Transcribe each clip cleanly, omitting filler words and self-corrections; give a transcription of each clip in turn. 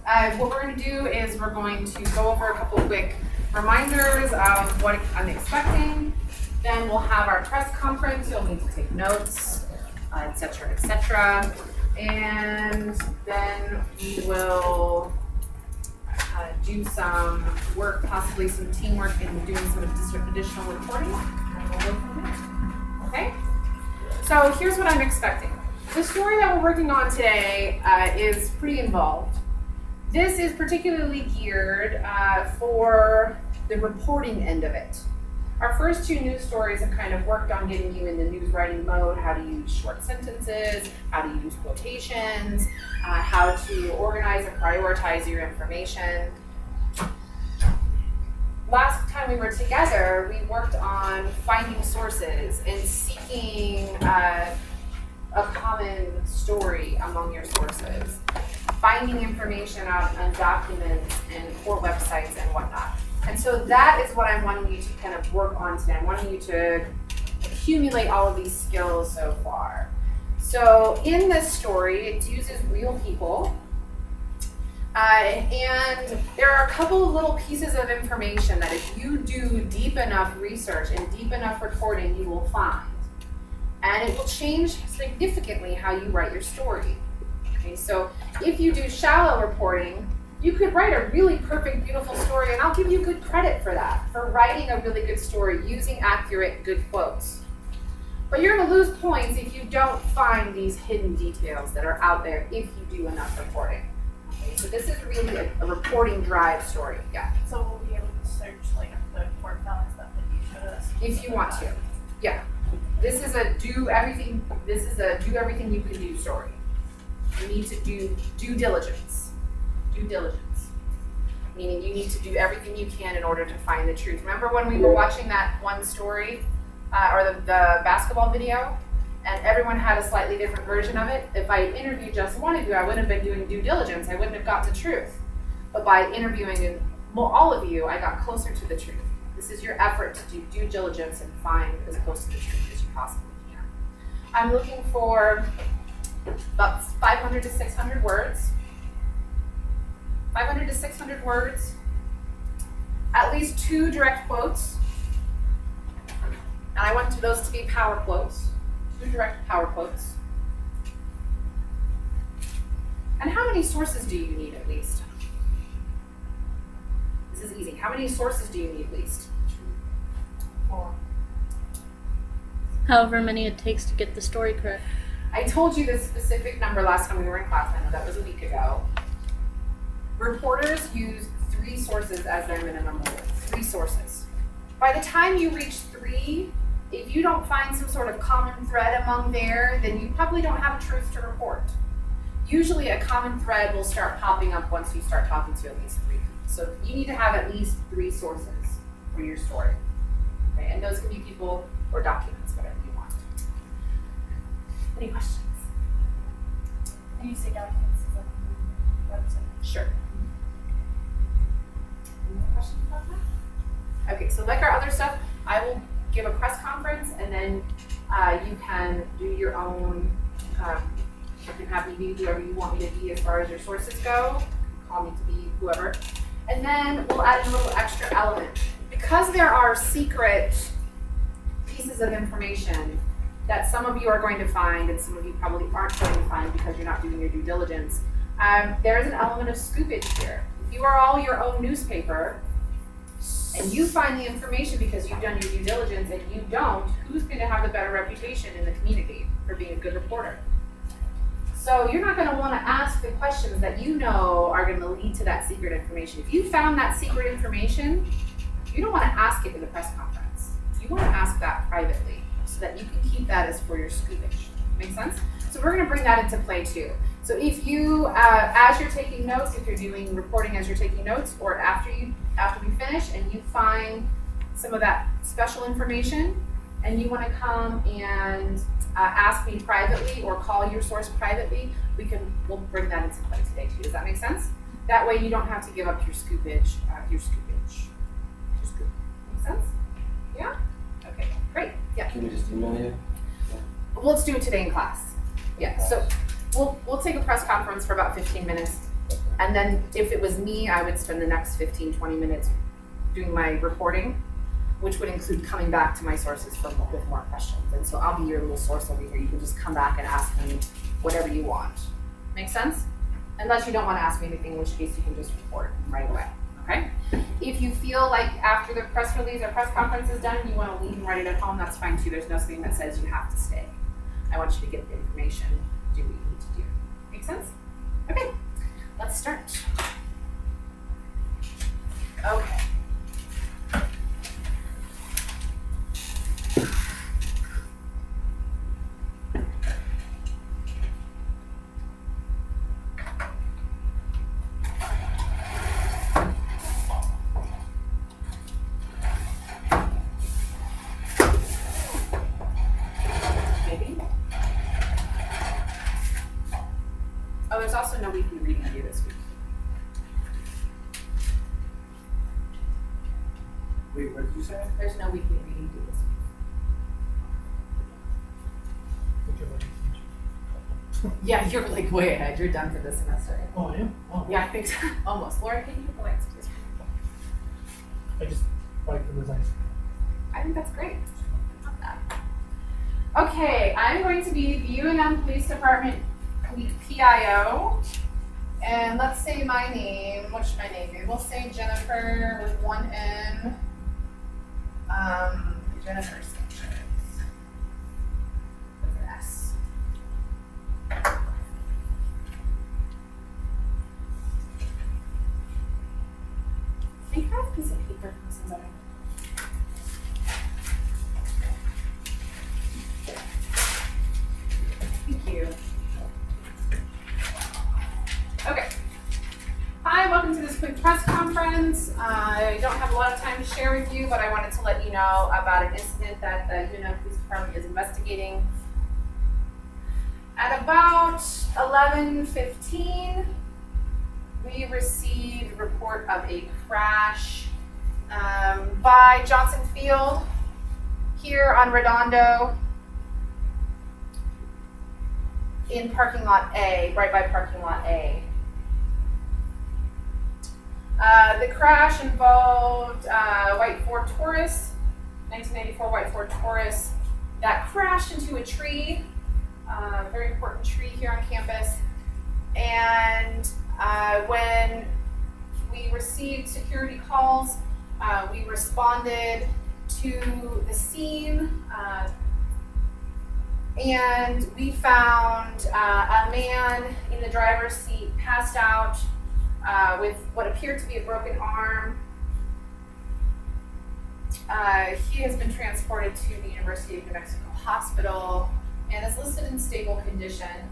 what we're going to do is we're going to go over a couple quick reminders of what I'm expecting. Then we'll have our press conference. You'll need to take notes, et cetera, and then we will do some work, possibly some teamwork in doing some additional reporting, and we'll go from there. Okay? So here's what I'm expecting. The story that we're working on today is pretty involved. This is particularly geared for the reporting end of it. Our first two news stories have kind of worked on getting you in the news writing mode, how to use short sentences, how to use quotations, how to organize and prioritize your information. Last time we were together, we worked on finding sources and seeking a common story among your sources, finding information out on documents and core websites and whatnot. And so that is what I'm wanting you to kind of work on today. I'm wanting you to accumulate all of these skills so far. So in this story, it uses real people. And there are a couple of little pieces of information that if you do deep enough research and deep enough reporting, you will find. And it will change significantly how you write your story. Okay, so if you do shallow reporting, you could write a really perfect, beautiful story, and I'll give you good credit for that, for writing a really good story using accurate, good quotes. But you're going to lose points if you don't find these hidden details that are out there if you do enough reporting. Okay, so this is really a reporting drive story. Yeah. So we'll be able to search like the court filing stuff that you showed us. If you want to. Yeah. This is a do everything you can do story. You need to do due diligence. Due diligence, meaning you need to do everything you can in order to find the truth. Remember when we were watching that one story, or the basketball video, and everyone had a slightly different version of it? If I interviewed just one of you, I wouldn't have been doing due diligence. I wouldn't have got to truth. But by interviewing all of you, I got closer to the truth. This is your effort to do due diligence and find as close to the truth as you possibly can. I'm looking for about 500 to 600 words. 500 to 600 words, at least 2 direct quotes, and I want those to be power quotes, 2 direct power quotes. And how many sources do you need at least? This is easy. How many sources do you need at least? 4. However many it takes to get the story correct. I told you this specific number last time we were in class. I know that was a week ago. Reporters use 3 sources as their minimum rule. 3 sources. By the time you reach 3, if you don't find some sort of common thread among there, then you probably don't have a truth to report. Usually a common thread will start popping up once you start talking to at least 3 people. So you need to have at least 3 sources for your story. Okay? And those can be people or documents, whatever you want. Any questions? When you say documents, is that the website? Sure. Any more questions about that? Okay, so like our other stuff, I will give a press conference, and then you can do your own, you can have me be whoever you want me to be as far as your sources go. Call me to be whoever. And then we'll add a little extra element. Because there are secret pieces of information that some of you are going to find and some of you probably aren't going to find because you're not doing your due diligence, there's an element of scoopage here. If you are all your own newspaper and you find the information because you've done your due diligence and you don't, who's going to have the better reputation in the community for being a good reporter? So you're not going to want to ask the questions that you know are going to lead to that secret information. If you found that secret information, you don't want to ask it in the press conference. You want to ask that privately so that you can keep that as for your scoopage. Make sense? So we're going to bring that into play too. So if you, as you're taking notes, if you're doing reporting as you're taking notes, or after we finish and you find some of that special information and you want to come and ask me privately or call your source privately, we'll bring that into play today too. Does that make sense? That way you don't have to give up your scoopage. Your scoop. Make sense? Yeah? Okay, great. Yeah. Can we just email you? Well, let's do it today in class. Yeah, so we'll take a press conference for about 15 minutes. And then if it was me, I would spend the next 15, 20 minutes doing my reporting, which would include coming back to my sources with more questions. And so I'll be your little source over here. You can just come back and ask me whatever you want. Make sense? Unless you don't want to ask me anything, in which case you can just report right away, okay? If you feel like after the press release or press conference is done, you want to leave and write it at home, that's fine too. There's nothing that says you have to stay. I want you to get the information, do what you need to do. Make sense? Okay, let's start. Okay. Maybe. Oh, there's also no weekly reading due this week. Wait, what did you say? There's no weekly reading due this week. Yeah, you're like way ahead. You're done for this semester. Oh, I am? Oh. Yeah, I think so. Almost. Laura, can you hit the lights, please? I just like the designs. I think that's great. I love that. Okay, I'm going to be the UNM Police Department PIO. And let's say my name. What should my name be? We'll say Jennifer with one N. Jennifer Sanchez. With an S. Can you have a piece of paper from somebody? Thank you. Okay. Hi, welcome to this quick press conference. I don't have a lot of time to share with you, but I wanted to let you know about an incident that the UNM Police Department is investigating. At about 11:15, we received a report of a crash by Johnson Field here on Redondo in parking lot A, right by parking lot A. The crash involved white Ford Taurus, 1994 white Ford Taurus, that crashed into a tree, a very important tree here on campus. And when we received security calls, we responded to the scene, and we found a man in the driver's seat passed out with what appeared to be a broken arm. He has been transported to the University of New Mexico Hospital and is listed in stable condition.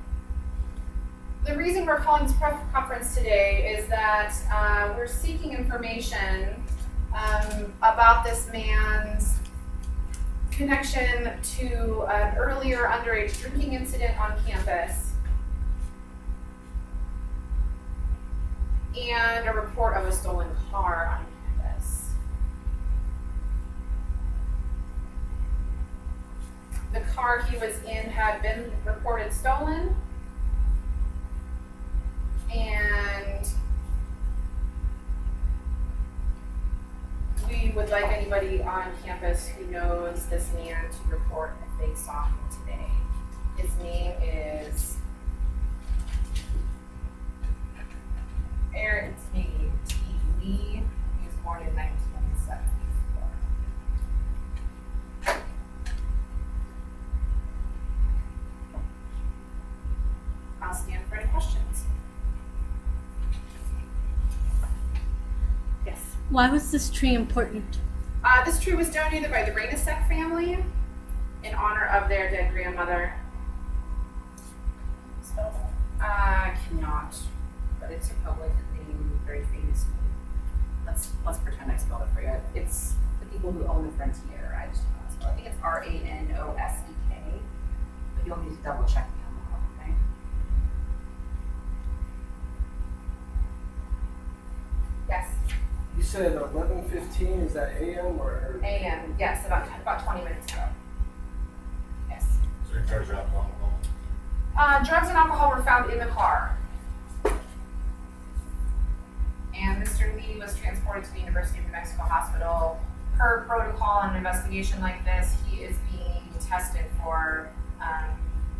The reason we're calling this press conference today is that we're seeking information about this man's connection to an earlier underage drinking incident on campus and a report of a stolen car on campus. The car he was in had been reported stolen, and we would like anybody on campus who knows this man to report if they saw him today. His name is Aaron T. Lee. He was born in 1974. I'll stand for any questions. Yes. Why was this tree important? This tree was donated by the Rainasek family in honor of their dead grandmother. I cannot, but it's a public name, very famous name. Let's pretend I spelled it for you. It's the people who own the Frontier. I just don't know how to spell it. I think it's Ranosek, but you'll need to double check me on that one, okay? Yes. You said 11:15, is that AM or? AM, yes, about 20 minutes ago. Yes. So you charge alcohol? Drugs and alcohol were found in the car. Mr. Lee was transported to the University of New Mexico Hospital. Per protocol on an investigation like this, he is being tested for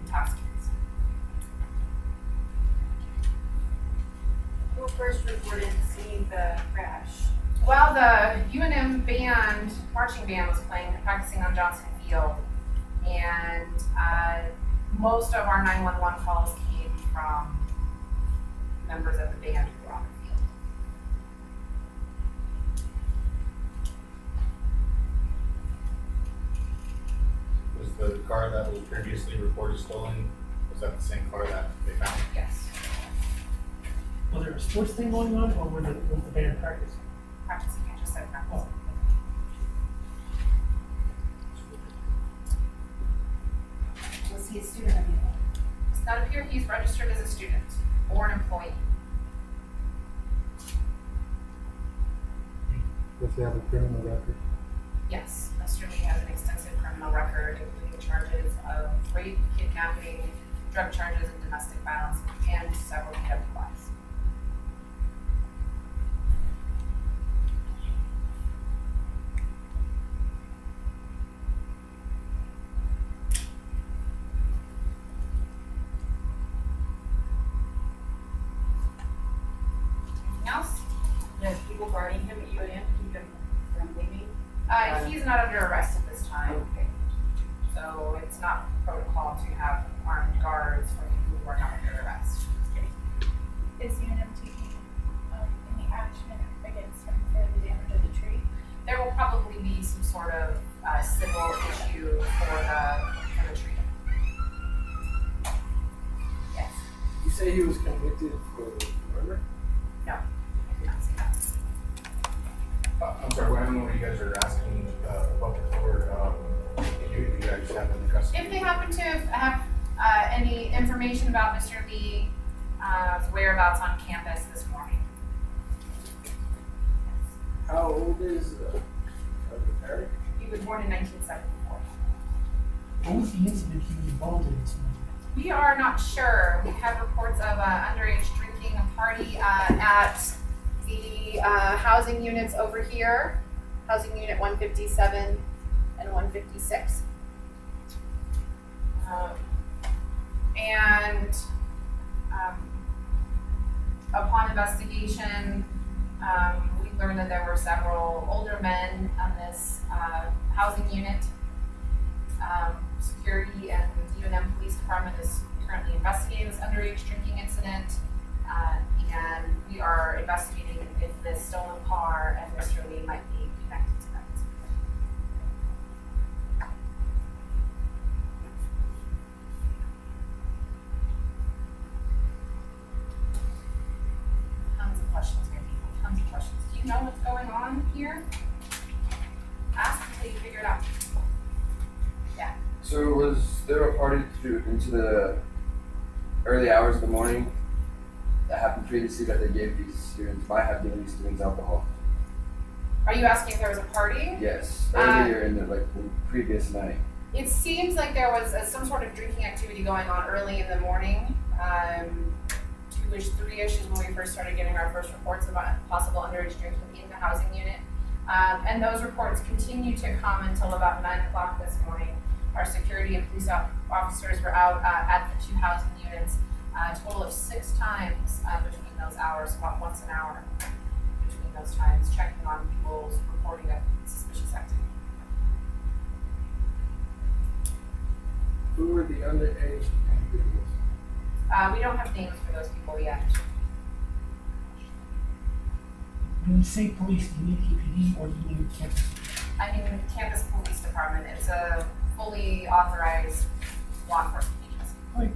intoxicants. Who first reported seeing the crash? Well, the UNM marching band was practicing on Johnson Field, and most of our 911 calls came from members of the band who were on the field. Was the car that was previously reported stolen, was that the same car that they found? Yes, Was there a sports thing going on, or was the band practicing? practicing, I just said practicing. Was he a student of yours? Does not appear he's registered as a student or an employee. Does he have a criminal record? Yes, Mr. Lee has an extensive criminal record, including charges of rape, kidnapping, drug charges, and domestic violence, and several DWIs. Anything else? There's people guarding him at UNM, keep him from leaving? He's not under arrest at this time. Okay. So it's not protocol to have armed guards for people who are not under arrest. Is UNM taking any action against him for the damage of the tree? There will probably be some sort of civil issue for the tree. Yes. You say he was convicted for murder? No, I did not say that. I'm sorry, I don't know what you guys are asking about the court. You guys have in custody? If they happen to have any information about Mr. Lee's whereabouts on campus this morning. How old is Eric? He was born in 1974. What was the incident he was involved in this morning? We are not sure. We have reports of underage drinking, a party at the housing units over here, housing unit 157 and 156. Upon investigation, we learned that there were several older men on this housing unit. Security and the UNM Police Department is currently investigating this underage drinking incident, and we are investigating if this stolen car and Mr. Lee might be connected to that. Tons of questions here, people. Tons of questions. Do you know what's going on here? Ask until you figure it out. Yeah. So was there a party into the early hours of the morning that happened previously that they gave these students, might have given these students alcohol? Are you asking if there was a party? Yes, earlier in the previous night. It seems like there was some sort of drinking activity going on early in the morning. 2-ish, 3-ish is when we first started getting our first reports about possible underage drinking in the housing unit. And those reports continued to come until about 9 o'clock this morning. Our security and police officers were out at the two housing units a total of 6 times between those hours, about once an hour between those times, checking on people's reporting of suspicious activity. Who were the underage individuals? We don't have names for those people yet. When you say police, do you mean APD or do you mean campus? I mean, campus police department. It's a fully authorized law enforcement agency. Like,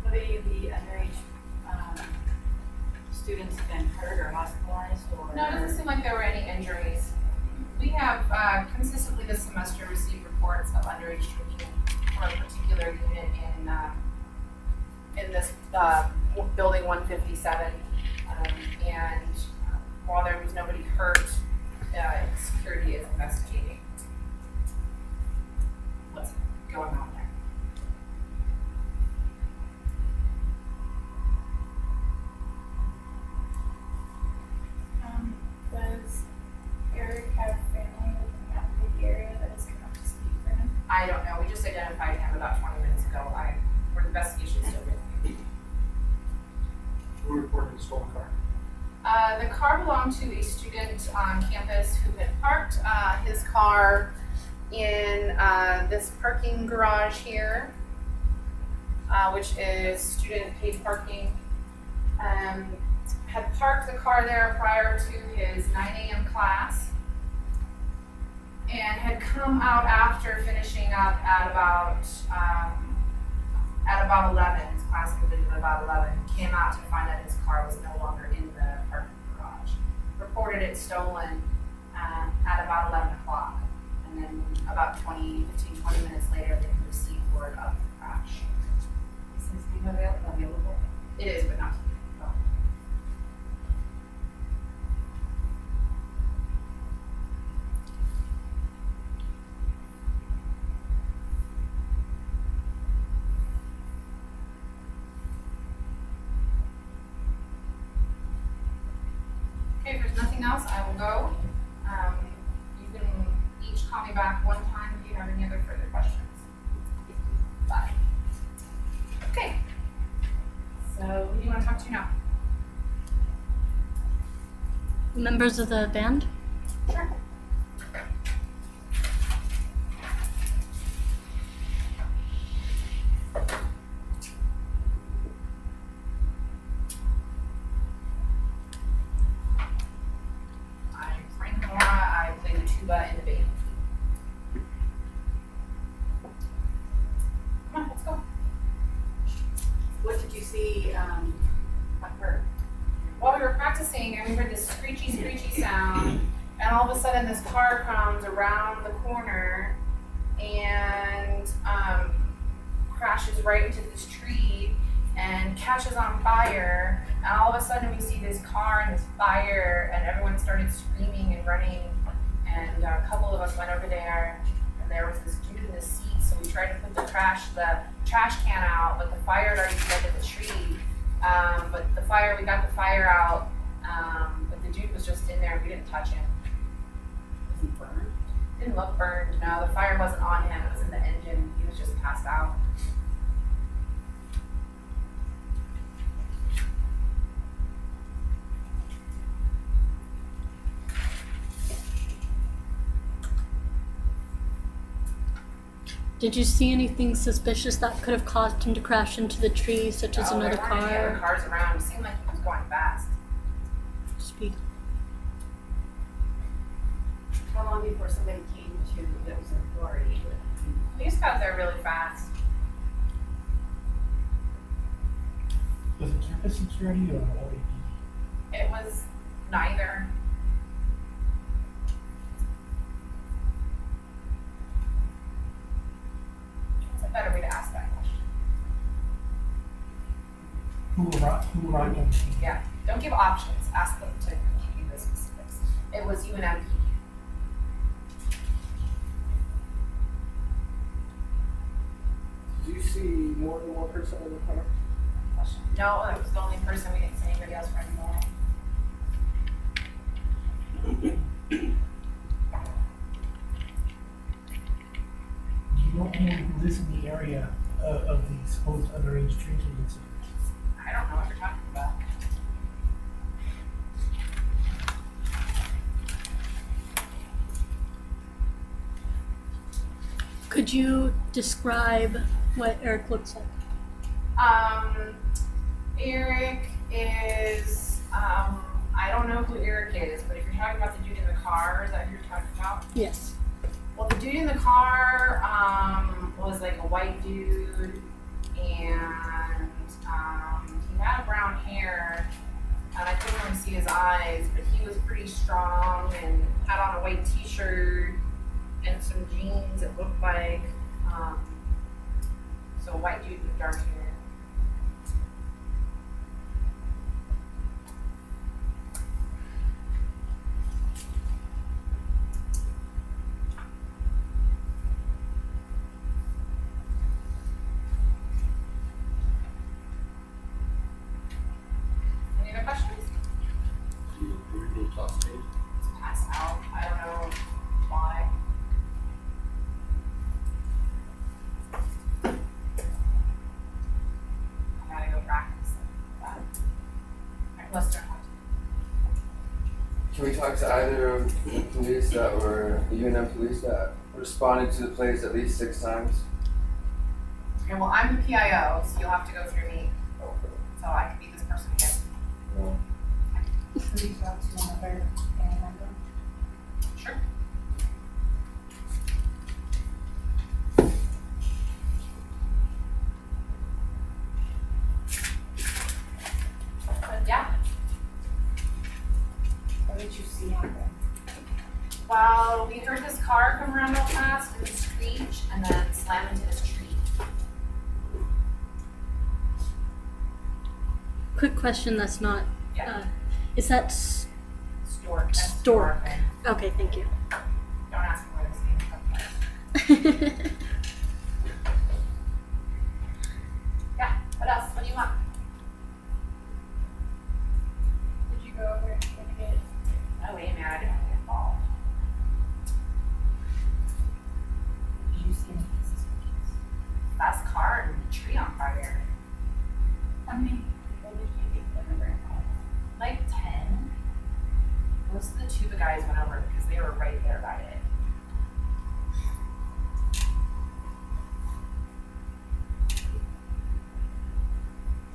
Have any of the underage students been hurt or hospitalized or? No, it doesn't seem like there were any injuries. We have consistently this semester received reports of underage drinking for a particular unit in this building 157. And while there was nobody hurt, security is investigating. going on there. Does Eric have family within that big area that has come up to speak for him? I don't know, we just identified him about 20 minutes ago. We're investigating still with him. Who reported the stolen car? The car belonged to a student on campus who had parked his car in this parking garage here, which is student paid parking. Had parked the car there prior to his 9 a.m. class and had come out after finishing up at about 11. His class ended at about 11. Came out to find that his car was no longer in the parking garage. Reported it stolen at about 11 o'clock. And then about 15, 20 minutes later, they received word of the crash. Is his name available? It is, but not to me. No. Okay, if there's nothing else, I will go. You can each call me back one time if you have any other further questions. Bye. Okay. So, who do you want to talk to now? Members of the band? Sure. I'm Frank Mora. I play the tuba in the band. Come on, let's go. What did you see occur? While we were practicing, and we heard this screechy sound, and all of a sudden this car comes around the corner and crashes right into this tree and catches on fire. And all of a sudden we see this car and this fire, and everyone started screaming and running. And a couple of us went over there, and there was this dude in the seat. So we tried to put the trash can out, but the fire had already spread to the tree. We got the fire out, but the dude was just in there. We didn't touch him. Was he burned? Didn't look burned. No, the fire wasn't on him. It was in the engine. He was just passed out. Did you see anything suspicious that could have caused him to crash into the tree, such as Oh, another there weren't any other car? cars around. It seemed like he was going fast. Speed. How long before somebody came to, that was an authority? He just got there really fast. Was it campus security or OAP? It was neither. It's a better way to ask that question. Who arrived on the scene? Yeah, don't give options. Ask them to give you the specifics. It was UNM. Did you see more than one person in the car? No, that was the only person. We didn't see anybody else running away. Do you know anyone who lives in the area of the supposed underage drinking incident? I don't know what you're talking about. Could you describe what Eric looks like? Eric is, I don't know who Eric is, but if you're talking about the dude in the car, is that who you're talking about? Yes. Well, the dude in the car, was like a white dude, and, he had brown hair, and I couldn't really see his eyes, but he was pretty strong and had on a white t-shirt and some jeans, it looked like, so a white dude with dark hair. talked to either of the police that were, the UNM police that responded to the place at least 6 times. Okay, well, I'm the PIO, so you'll have to go through me, so I can be this person again. No. Who reached out to another family member? Sure. But yeah, What did you see happen? well, we heard this car come around real fast and screech and then slam into this tree. Quick question that's not, Yeah. is that, Stork. That's Stork. Stork. okay, thank you. Don't ask me where this name comes from. Yeah, what else? What do you want? Did you go over and try to get Oh, wait a minute, I didn't get involved. Did you see any suspicions? That's car and the tree on fire. how many people did you think went over involved? Like 10. Most of the tuba guys went over because they were right there by it.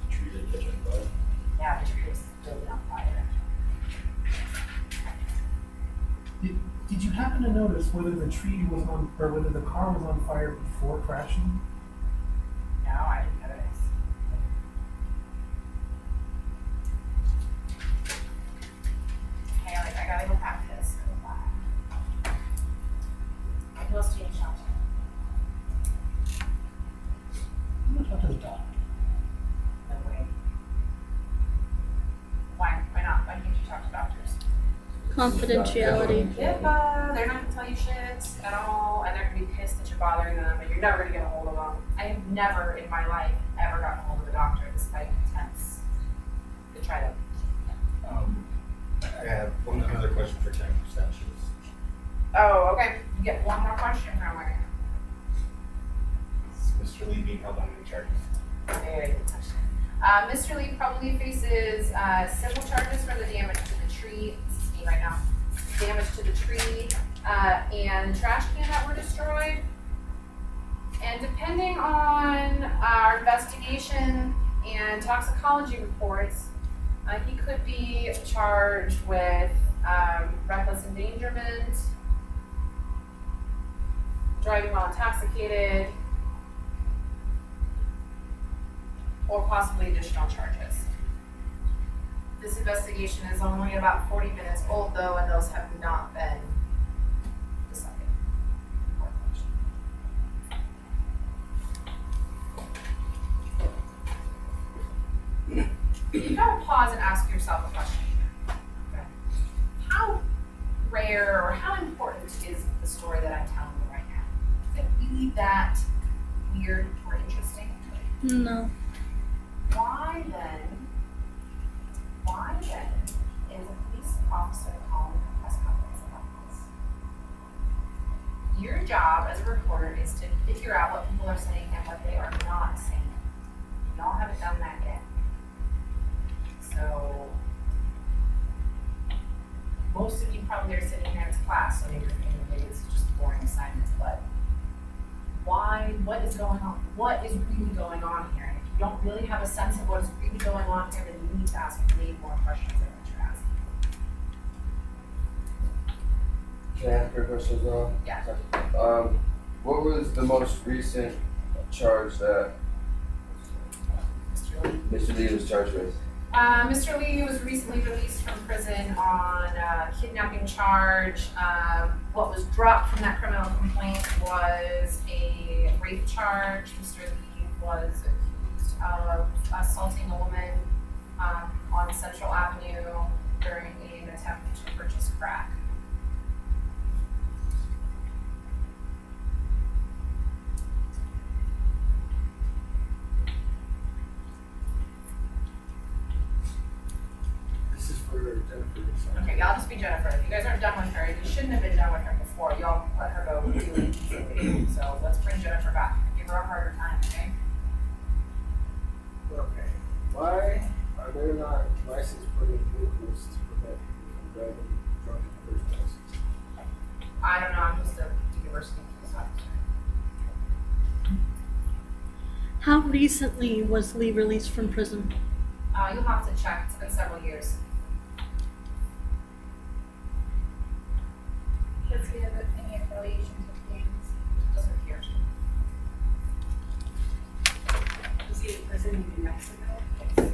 Tree didn't catch on fire. Yeah, the tree was really on fire. Did you happen to notice whether the tree was on, or whether the car was on fire before crashing? No, I didn't notice. Hey, like, I gotta go practice. Who else do you need to talk to? I'm gonna talk to the doctor. No way. Why? Why not? Why can't you talk to doctors? Confidentiality. HIPAA, they're not gonna tell you shit at all, and they're gonna be pissed that you're bothering them, and you're never gonna get a hold of them. I have never in my life ever gotten a hold of a doctor despite attempts to try them. I have another question for time statutes. Oh, okay. You get one more question from me. Is Mr. Lee being held on any charges? Very good question. Mr. Lee probably faces civil charges for the damage to the tree. This is me right now. Damage to the tree and trash can that were destroyed. And depending on our investigation and toxicology reports, he could be charged with reckless endangerment, driving while intoxicated, or possibly additional charges. This investigation is only about 40 minutes old though, and those have not been decided. You gotta pause and ask yourself a question. Okay. How rare or how important is the story that I'm telling you right now? Is it really that weird or interesting? No. Why then is a police officer calling a press conference about this? Your job as a reporter is to figure out what people are saying and what they are not saying. Y'all haven't done that yet. So, most of you probably are sitting here in class, so maybe you're thinking maybe this is just a boring assignment, but why, what is going on? What is really going on here? And if you don't really have a sense of what is really going on here, then you need to ask way more questions than what you're asking. Can I ask her a question as well? Yeah. What was the most recent charge that Mr. Lee. Mr. Lee was charged with? Mr. Lee was recently released from prison on a kidnapping charge. What was dropped from that criminal complaint was a rape charge. Mr. Lee was accused of assaulting a woman on Central Avenue during an attempt to purchase crack. This is for Jennifer. Okay, y'all just be Jennifer. If you guys aren't done with her, you shouldn't have been done with her before. Y'all let her go really easily. So let's bring Jennifer back. Give her a harder time, okay? Okay. Why are there not license plate vehicles to prevent people from driving drunk and How recently was Lee released from prison? You'll have to check, it's been several years. Does he have any affiliations with gangs? Doesn't appear to. Was he in prison in New Mexico? Yes.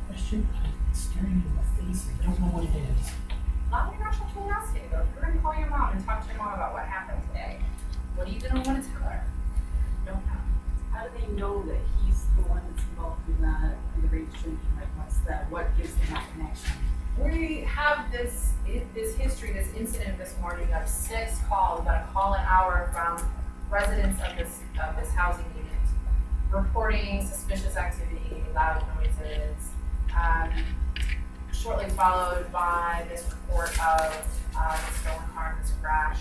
Question, it's staring me in the face, I don't know what it is. Not your natural curiosity though. If you're gonna call your mom and talk to your mom about what happened today, what are you gonna want to tell her? Don't know. How do they know that he's the one that's involved in that underage drinking? Like, what gives them that connection? We have this history, this incident this morning of 6 calls, about a call an hour from residents of this housing unit, reporting suspicious activity, loud noises, shortly followed by this report of stolen car and this crash.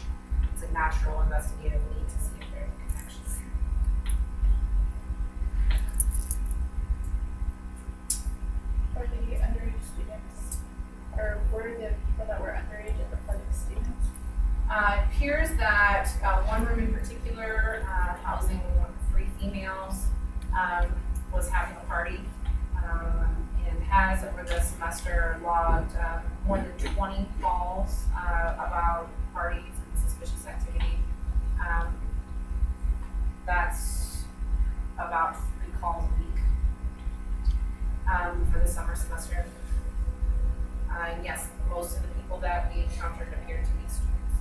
It's a natural investigative lead to see if there's a connection there. Are the underage students, or were the people that were underage at the part of the students? It appears that one room in particular, housing 3 females, was having a party and has over the semester logged more than 20 calls about parties and suspicious activity. That's about 3 calls a week for the summer semester. Yes, most of the people that we encountered appeared to be students.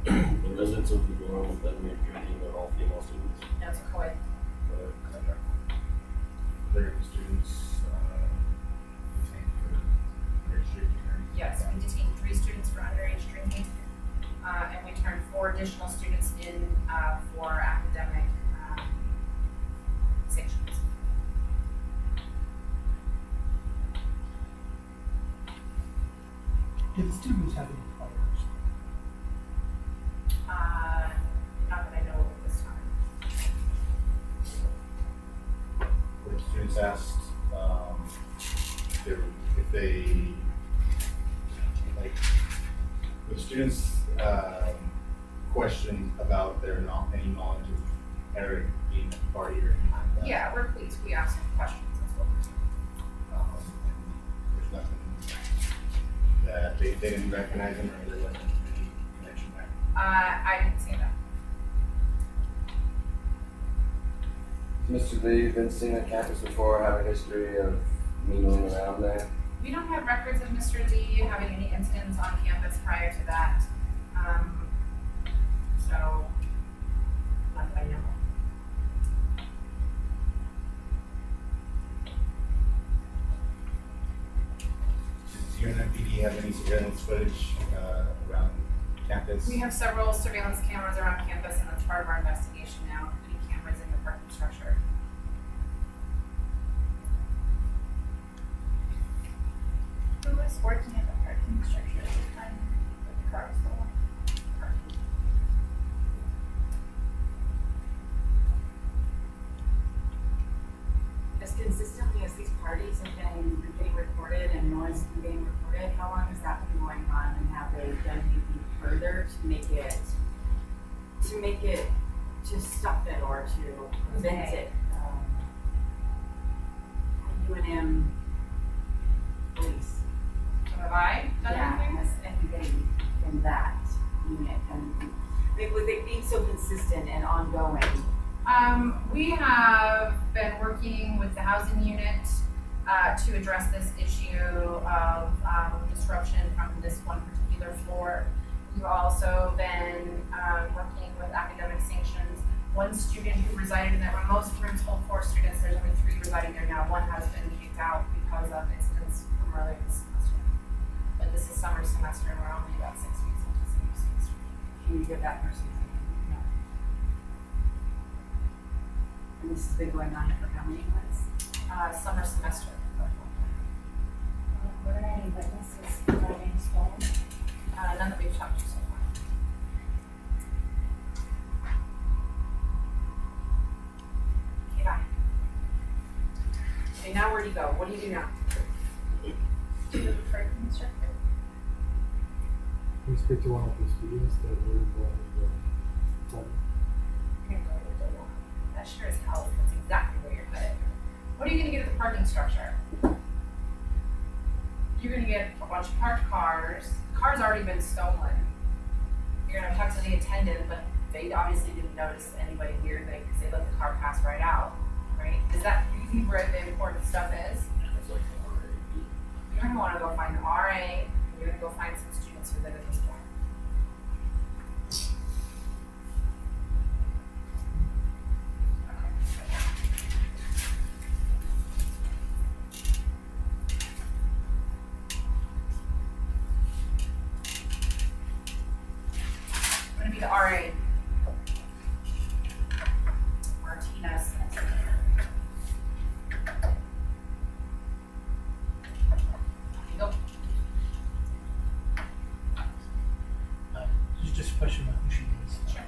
The residents of the dorm that we are drinking are all female students. No, it's a co-ed. There are students, detained for underage drinking. Yes, we detained 3 students for underage drinking, and we turned 4 additional students in for academic sanctions. Did the students have any priors? Not that I know of at this time. Where students asked, if they, like, the students, questioned about their any knowledge of Eric being at the party or anything like that. Yeah, we're pleased. We asked questions as well. And there's nothing that they didn't recognize him or there wasn't any connection there. I didn't see that. Mr. Lee been seen on campus before, have a history of mingling around there. We don't have records of Mr. Lee having any incidents on campus prior to that. So, not that I know. Does UNMPD have any surveillance footage around campus? We have several surveillance cameras around campus, and that's part of our investigation now, including cameras in the parking structure. Who was working at the parking structure at the time that the car was stolen? As consistently as these parties have been getting reported and noise has been getting reported, how long has that been going on, and have they done anything further to make it, to stop it or to prevent it? UNM police. So have I done anything? Has anything from that unit, and with it being so consistent and ongoing? We have been working with the housing unit to address this issue of disruption from this one particular floor. We've also been working with academic sanctions. One student who resided in that room, most rooms hold 4 students, there's only 3 residing there now. One has been kicked out because of incidents from earlier this semester. But this is summer semester and we're only about 6 weeks into summer semester. Can you give that person something? No. And this has been going on for how many months? Summer semester. Were there any witnesses regarding stolen? None that we've talked to so far. Okay, bye. Okay, now where do you go? What do you do now? To the parking structure? Can you speak to one of the students that were involved in the study? You're gonna go to the door. That sure as hell, that's exactly where you're headed. What are you gonna get at the parking structure? You're gonna get a bunch of parked cars. The car's already been stolen. You're gonna talk to the attendant, but they obviously didn't notice anybody weird because they let the car pass right out, right? Is that usually where the important stuff is? It's like already. You're gonna wanna go find the RA, and you're gonna go find some students who live at this point. I'm gonna be the RA. Martinez. You go. Just a question about who she is. Sure.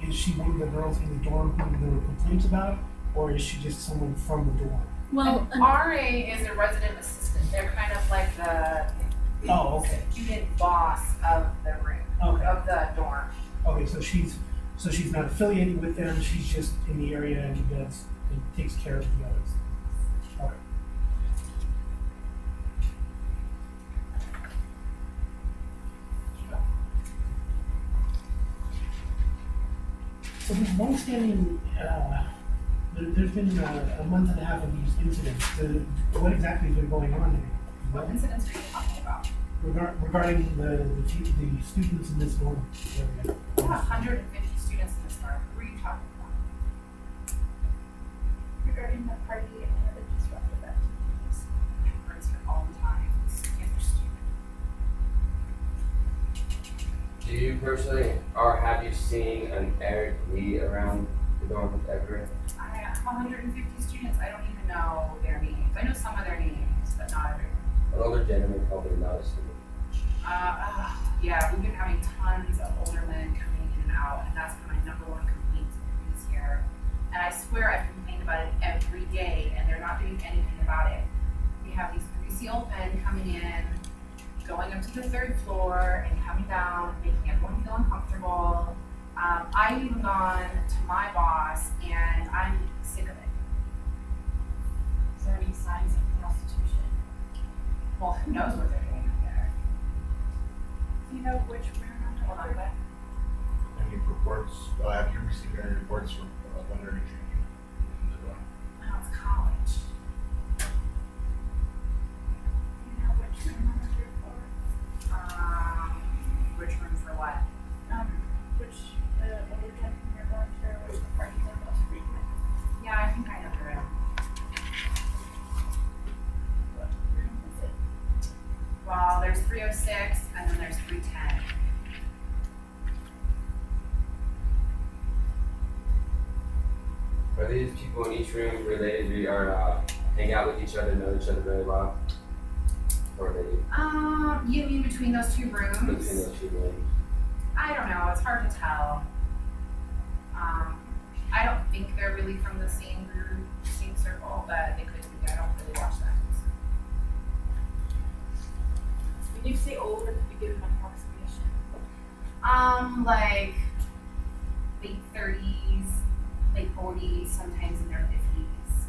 Is she one of the girls in the dorm who there were complaints about, or is she just someone from the dorm? Well, An RA is a resident assistant. They're kind of like the Oh, okay. student boss of the room, Okay. of the dorm. Okay, so she's not affiliated with them. She's just in the area and takes care of the others. Okay. So this longstanding, there's been a month and a half of these incidents. What exactly has been going on here? What incidents are you talking about? Regarding the students in this dorm area. We have 150 students in this dorm. Who are you talking about? Regarding the party and the disruptive activities. Parties are all the time. It's interesting. Do you personally, or have you seen an Eric Lee around the dorm ever? I have 150 students. I don't even know their names. I know some of their names, but not everyone. An older gentleman probably noticed him. Yeah, we've been having tons of older men coming in and out, and that's my number one complaint to the police here. And I swear I've complained about it every day, and they're not doing anything about it. We have these greasy old men coming in, going up to the third floor, and coming down, making everyone feel uncomfortable. I've even gone to my boss, and I'm sick of it. Is there any signs of prostitution? Well, who knows what they're doing up there? Do you know which room Hold on, what? Any reports, have you received any reports from underage drinking in the dorm? Oh, it's college. Do you know which room on the third floor? Which room for what? Which the older gentleman you're going to, which the parties are most frequent. Yeah, I think I know the room. What room is it? Well, there's 306 and then there's 310. Are these people in each room related or hang out with each other, know each other very well? Or are they You mean between those two between rooms? those two rooms? I don't know, it's hard to tell. I don't think they're really from the same group, same circle, but they could be. I don't really watch that. When you say older, could you give an approximation? Like late 30s, late 40s, sometimes in their 50s.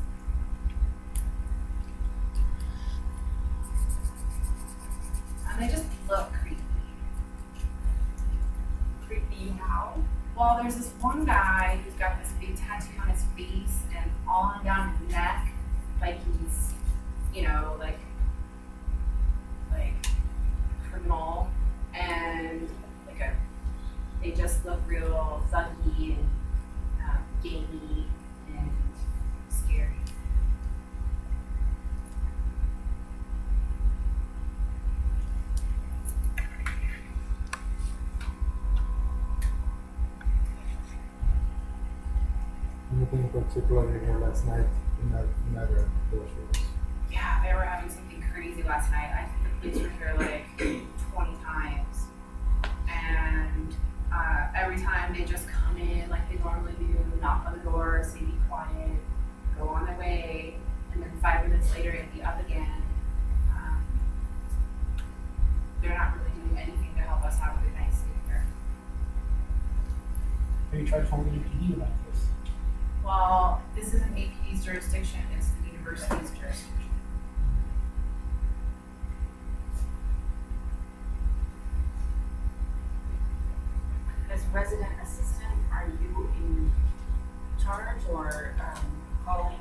And they just look creepy. Creepy how? Well, there's this one guy who's got this big tattoo on his face and all on down his neck, like he's, like criminal, and they just look real thuggy and gamey and scary. Anything in particular you heard last night in either of those rooms? Yeah, they were having something crazy last night. I think the police were here like 20 times. And every time they just come in like they normally do, knock on the door, say be quiet, go on their way, and then 5 minutes later it'd be up again. They're not really doing anything to help us have a good night's sleep here. Have you tried calling UPD about this? Well, this isn't APD's jurisdiction, it's the university's jurisdiction. As resident assistant, are you in charge or calling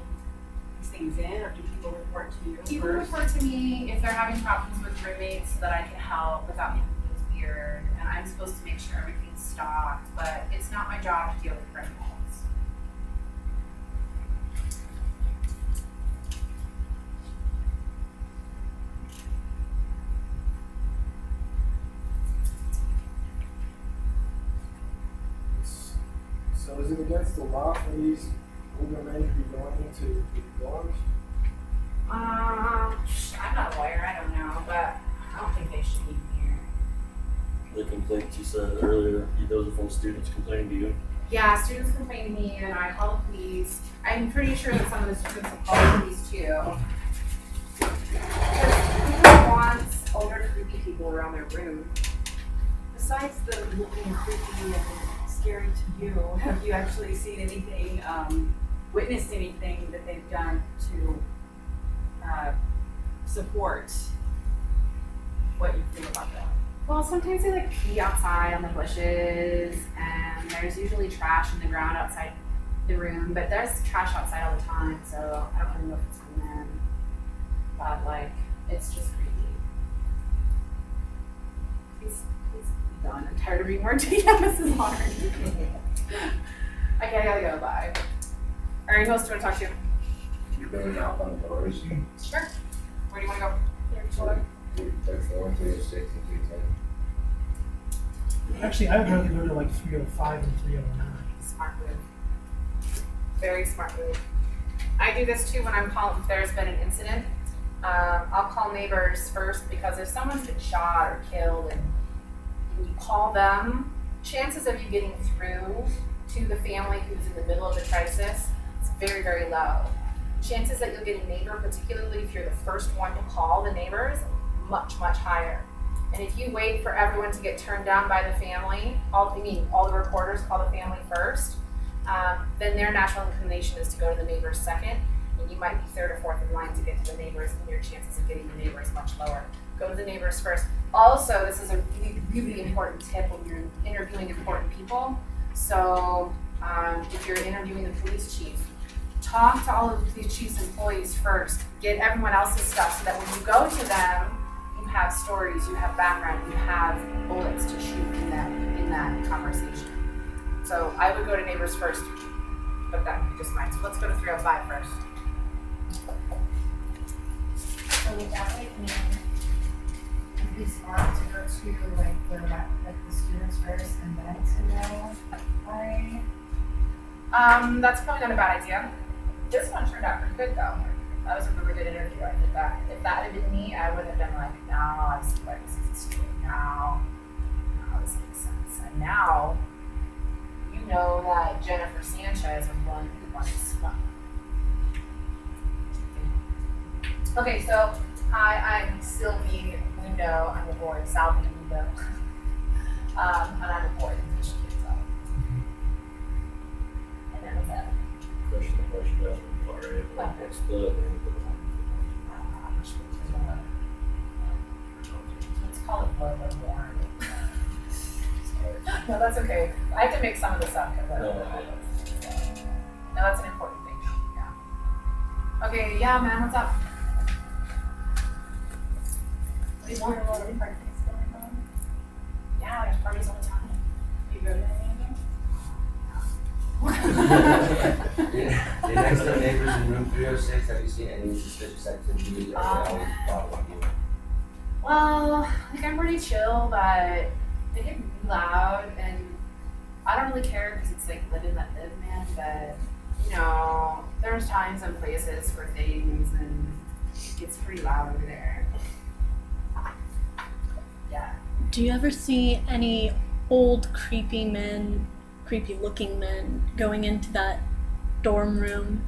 these things in, or do people report to you People first? report to me if they're having problems with roommates so that I can help without making things weird, and I'm supposed to make sure everything's stocked, but it's not my job to deal with criminals. So is it against the law for these older men to be going into dorms? I'm not a lawyer, I don't know, but I don't think they should be here. The complaints you said earlier, those are from students complaining to you? Yeah, students complain to me and I call the police. I'm pretty sure that some of the students have called the police too. Because who wants older creepy people around their room? Besides the looking creepy and scary to you, have you actually seen anything, witnessed anything that they've done to support what you feel about that? Well, sometimes they like pee outside on the bushes, and there's usually trash in the ground outside the room, but there's trash outside all the time, so I don't really know if it's from them. But like, it's just creepy. Please be done. I'm tired of being more DM. This is hard. I gotta go. Bye. Alright, who else do you want to talk to? You're bringing out on the doors. Sure. Where do you want to go? 334, 306, and 310. Actually, I would rather go to like 305 and 309. Smart move. Very smart move. I do this too when I'm calling, if there's been an incident. I'll call neighbors first because if someone's been shot or killed and you call them, chances of you getting through to the family who's in the middle of the crisis is very, very low. Chances that you'll get a neighbor, particularly if you're the first one to call the neighbors, much, much higher. And if you wait for everyone to get turned down by the family, all the reporters call the family first, then their natural inclination is to go to the neighbors second, and you might be third or fourth in line to get to the neighbors, and your chances of getting the neighbors much lower. Go to the neighbors first. Also, this is a really, really important tip when you're interviewing important people. So if you're interviewing the police chief, talk to all of the police chief's employees first. Get everyone else's stuff so that when you go to them, you have stories, you have background, you have bullets to shoot in that conversation. So I would go to neighbors first, but that would be just mine. So let's go to 305 first. So would that like mean it'd be smart to go to like the students first and then to know why? That's probably not a bad idea. This one turned out pretty good though. That was a really good interview. I did that. If that had been me, I would have been like, no, I see why this is a story now. Now this makes sense. And now, you know that Jennifer Sanchez was willing to be one spot. Okay, so hi, I'm Sylvie Mundo. I'm the board, Salvi Mundo. And I'm the board of Fish Kids out. And then what's that? Question about what's the Let's call it blood or more. No, that's okay. I have to make some of this up. No, that's an important thing. Yeah. Okay, yeah, man, what's up? What do you want? A lot of parties going on. Yeah, there's parties all the time. You go to any of them? Your next door neighbors in room 306, have you seen any suspicious activity? Or they always follow you? Well, like I'm pretty chill, but they get really loud, and I don't really care because it's like live and let live, man. But you know, there's times and places for things, and it gets pretty loud over there. Yeah. Do you ever see any old creepy looking men going into that dorm room?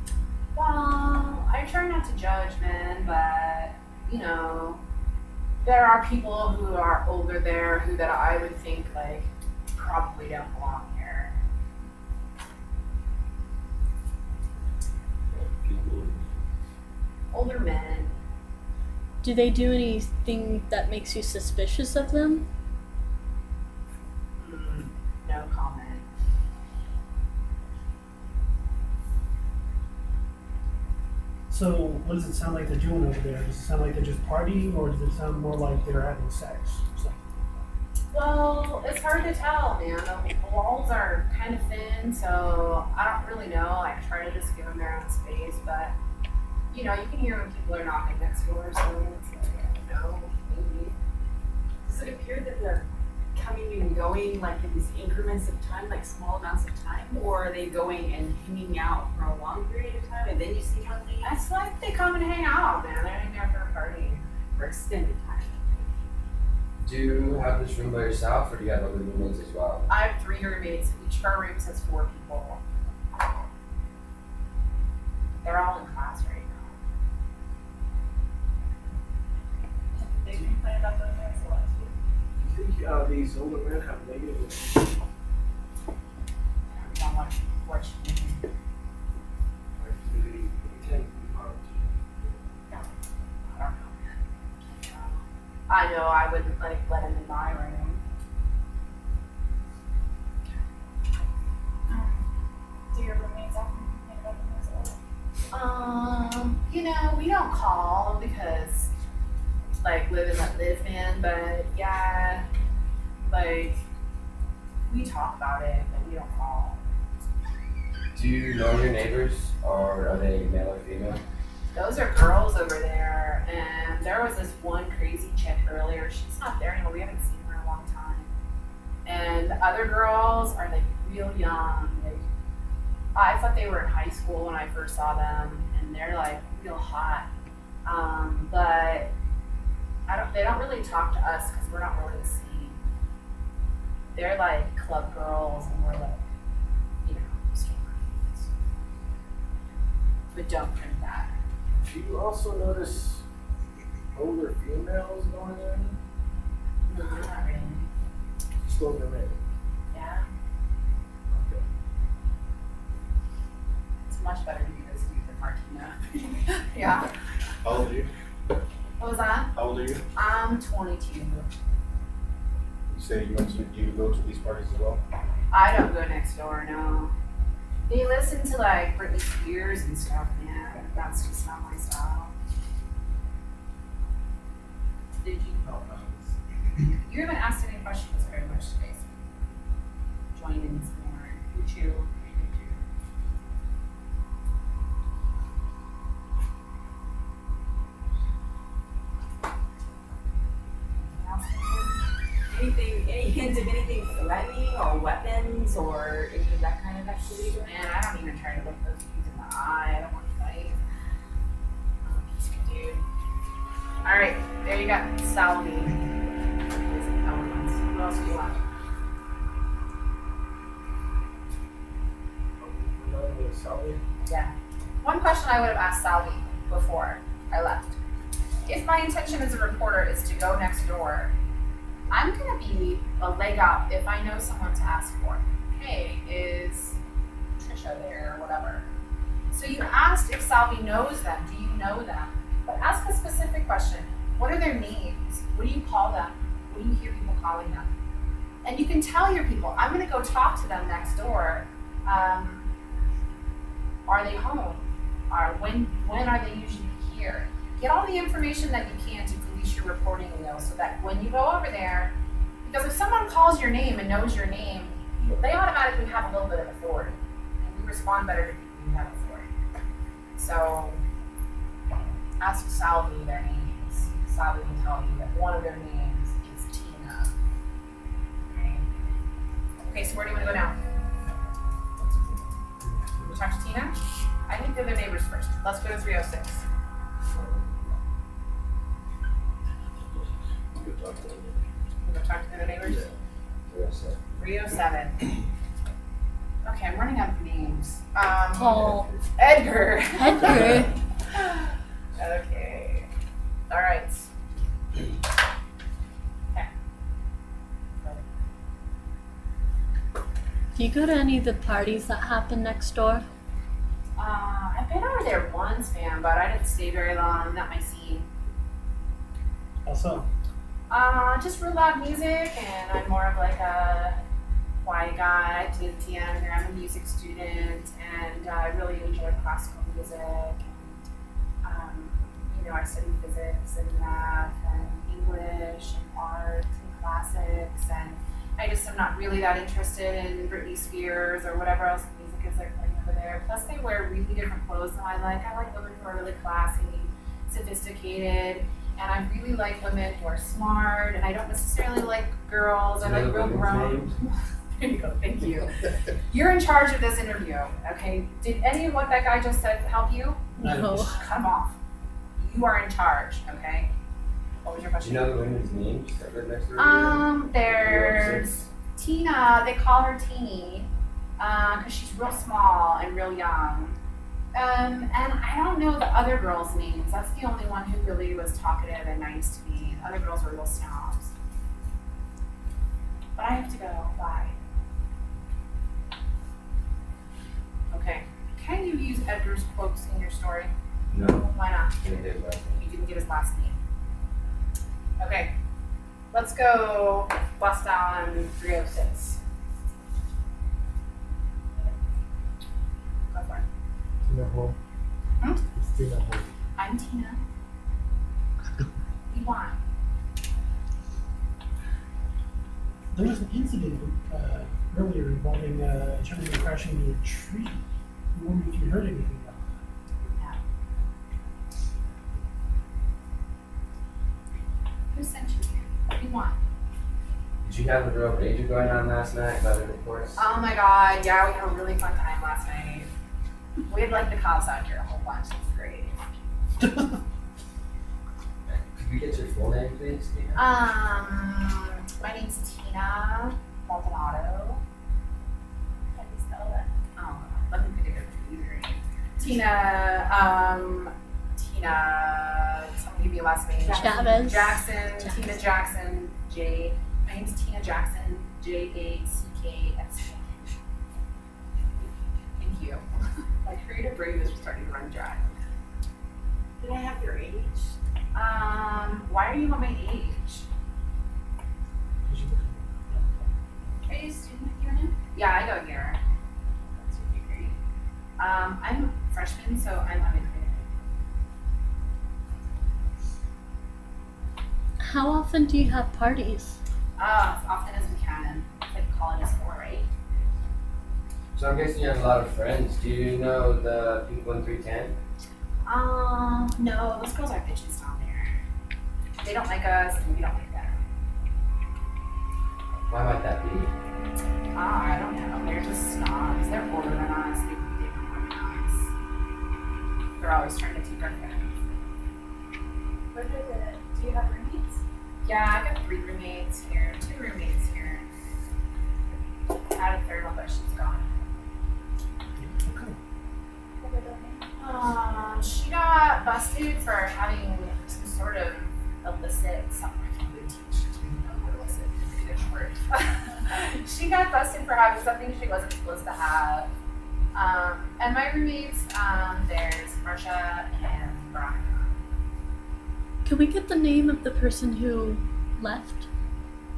Well, I try not to judge men, but you know, there are people who are older there who that I would think like probably don't belong here. People. Older men. Do they do anything that makes you suspicious of them? No comment. So what does it sound like they're doing over there? Does it sound like they're just partying, or does it sound more like they're having sex or something? Well, it's hard to tell, man. The walls are kind of thin, so I don't really know. I try to just give them their own space, but you know, you can hear when people are knocking next door, so it's like, I don't know, maybe. Does it appear that they're coming and going like in these increments of time, like small amounts of time, or are they going and hanging out for a long period of time and then you see one leave? It's like they come and hang out, man. They're hanging out for a party. For extended time. Do you have this room by yourself, or do you have other roommates as well? I have 3 roommates. Each of our rooms has 4 people. They're all in class right now. They complain about those guys a lot too. Do you think these older men have negative I don't want to what you mean. like do they tend to be harmed? I don't know, man. I know I wouldn't like let him in my room. Do your roommates often complain about them as well? You know, we don't call because like live and let live, man, but yeah, like we talk about it, but we don't call. Do you know your neighbors, or are they male or female? Those are girls over there, and there was this one crazy chick earlier. She's not there anymore. We haven't seen her in a long time. And the other girls are like real young. Like, I thought they were in high school when I first saw them, and they're like real hot. But they don't really talk to us because we're not really the same. They're like club girls, and we're like, you know, stoners. But don't drink that. Do you also notice older females going in? No, not really. Just older men. Yeah. Okay. It's much better to be this deep than Martina. Yeah. How old are you? What was that? How old are you? I'm 22. You say you go to these parties as well? I don't go next door, no. They listen to like Britney Spears and stuff, man. That's just not my style. Did you? No, no. You haven't asked any questions very much today, so join in some more. You too. Any hint of anything threatening or weapons or any of that kind of activity going on? Man, I don't even try to look those dudes in the eye. I don't want to fight. I'm a piece of dude. Alright, there you go. Salvi. Who else do you want? Yeah. One question I would have asked Salvi before I left. If my intention as a reporter is to go next door, I'm gonna be a leg up if I know someone to ask for. Hey, is Trisha there or whatever? So you asked if Salvi knows them. Do you know them? But ask a specific question. What are their names? What do you call them? What do you hear people calling them? And you can tell your people, I'm gonna go talk to them next door. Are they home? When are they usually here? Get all the information that you can to police your reporting wheel so that when you go over there, because if someone calls your name and knows your name, they automatically have a little bit of authority. And you respond better to people who have authority. So ask Salvi their names. Salvi will tell you that one of their names is Tina. Okay, so where do you want to go now? You talk to Tina? I think they're their neighbors first. Let's go to 306. Good talk to them. You go talk to their neighbors? Yes, sir. 307. Okay, I'm running out of names. Paul. Edgar. Edgar. Okay. All right. Do you go to any of the parties that happen next door? I've been over there once, man, but I didn't stay very long. Not my scene. Also, Just real loud music, and I'm more of like a quiet guy to the piano here. I'm a music student, and I really enjoy classical music. And, I study physics and math and English and art and classics, and I just am not really that interested in Britney Spears or whatever else the music is they're playing over there. Plus, they wear really different clothes than I like. I like women who are really classy, sophisticated, and I really like women who are smart, and I don't necessarily like girls. I like real grown. There you go, thank you. You're in charge of this interview, okay? Did any of what that guy just said help you? No. Cut him off. You are in charge, okay? What was your Do question? you know the women's names that live next door? There's Tina, they call her Teeny, because she's real small and real young. And I don't know the other girls' names. That's the only one who really was talkative and nice to me. The other girls were real snobs. But I have to go. Bye. Okay. Can you use Edgar's quotes in your story? No. Why not? Didn't get that. You didn't get his last name. Okay. Let's go bust down 306. Go for it. Tina Hall. Hmm? It's Tina Hall. I'm Tina. What do you want? there was an incident earlier involving a gentleman crashing into a tree. I wonder if you heard anything about that. Who sent you here? What do you want? Did you have a real rager going on last night by the reports? Oh my god, yeah, we had a really fun time last night. We had like the cops out here a whole bunch. It was great. Could we get your full name, please, Tina? My name's Tina Maldonado. How do you spell that? Oh, let me think of it. Tina, someone give me a last name. Chavez. Jackson, Tina Jackson, J. My name's Tina Jackson, Jackson. Thank you. My creative brain is starting to run dry. Did I have your age? Why are you on my age? Are you a student here now? Yeah, I go here. That's your degree. I'm a freshman, so I'm unaccredited. How often do you have parties? As often as we can. It's like college is for, right? So I'm guessing you have a lot of friends. Do you know the people in 310? No, those girls are bitches down there. They don't like us, and we don't like them. Why might that be? I don't know. They're just snobs. They're older than us. They know more than us. They're always trying to take our friends. Do you have roommates? Yeah, I've got 3 roommates here, 2 roommates here. I had a third one, but she's gone. What are their names? She got busted for having some sort of illicit something. I can't even teach. I don't know what illicit is a word. She got busted for having something she wasn't supposed to have. And my roommates, there's Marsha and Veronica. Can we get the name of the person who left?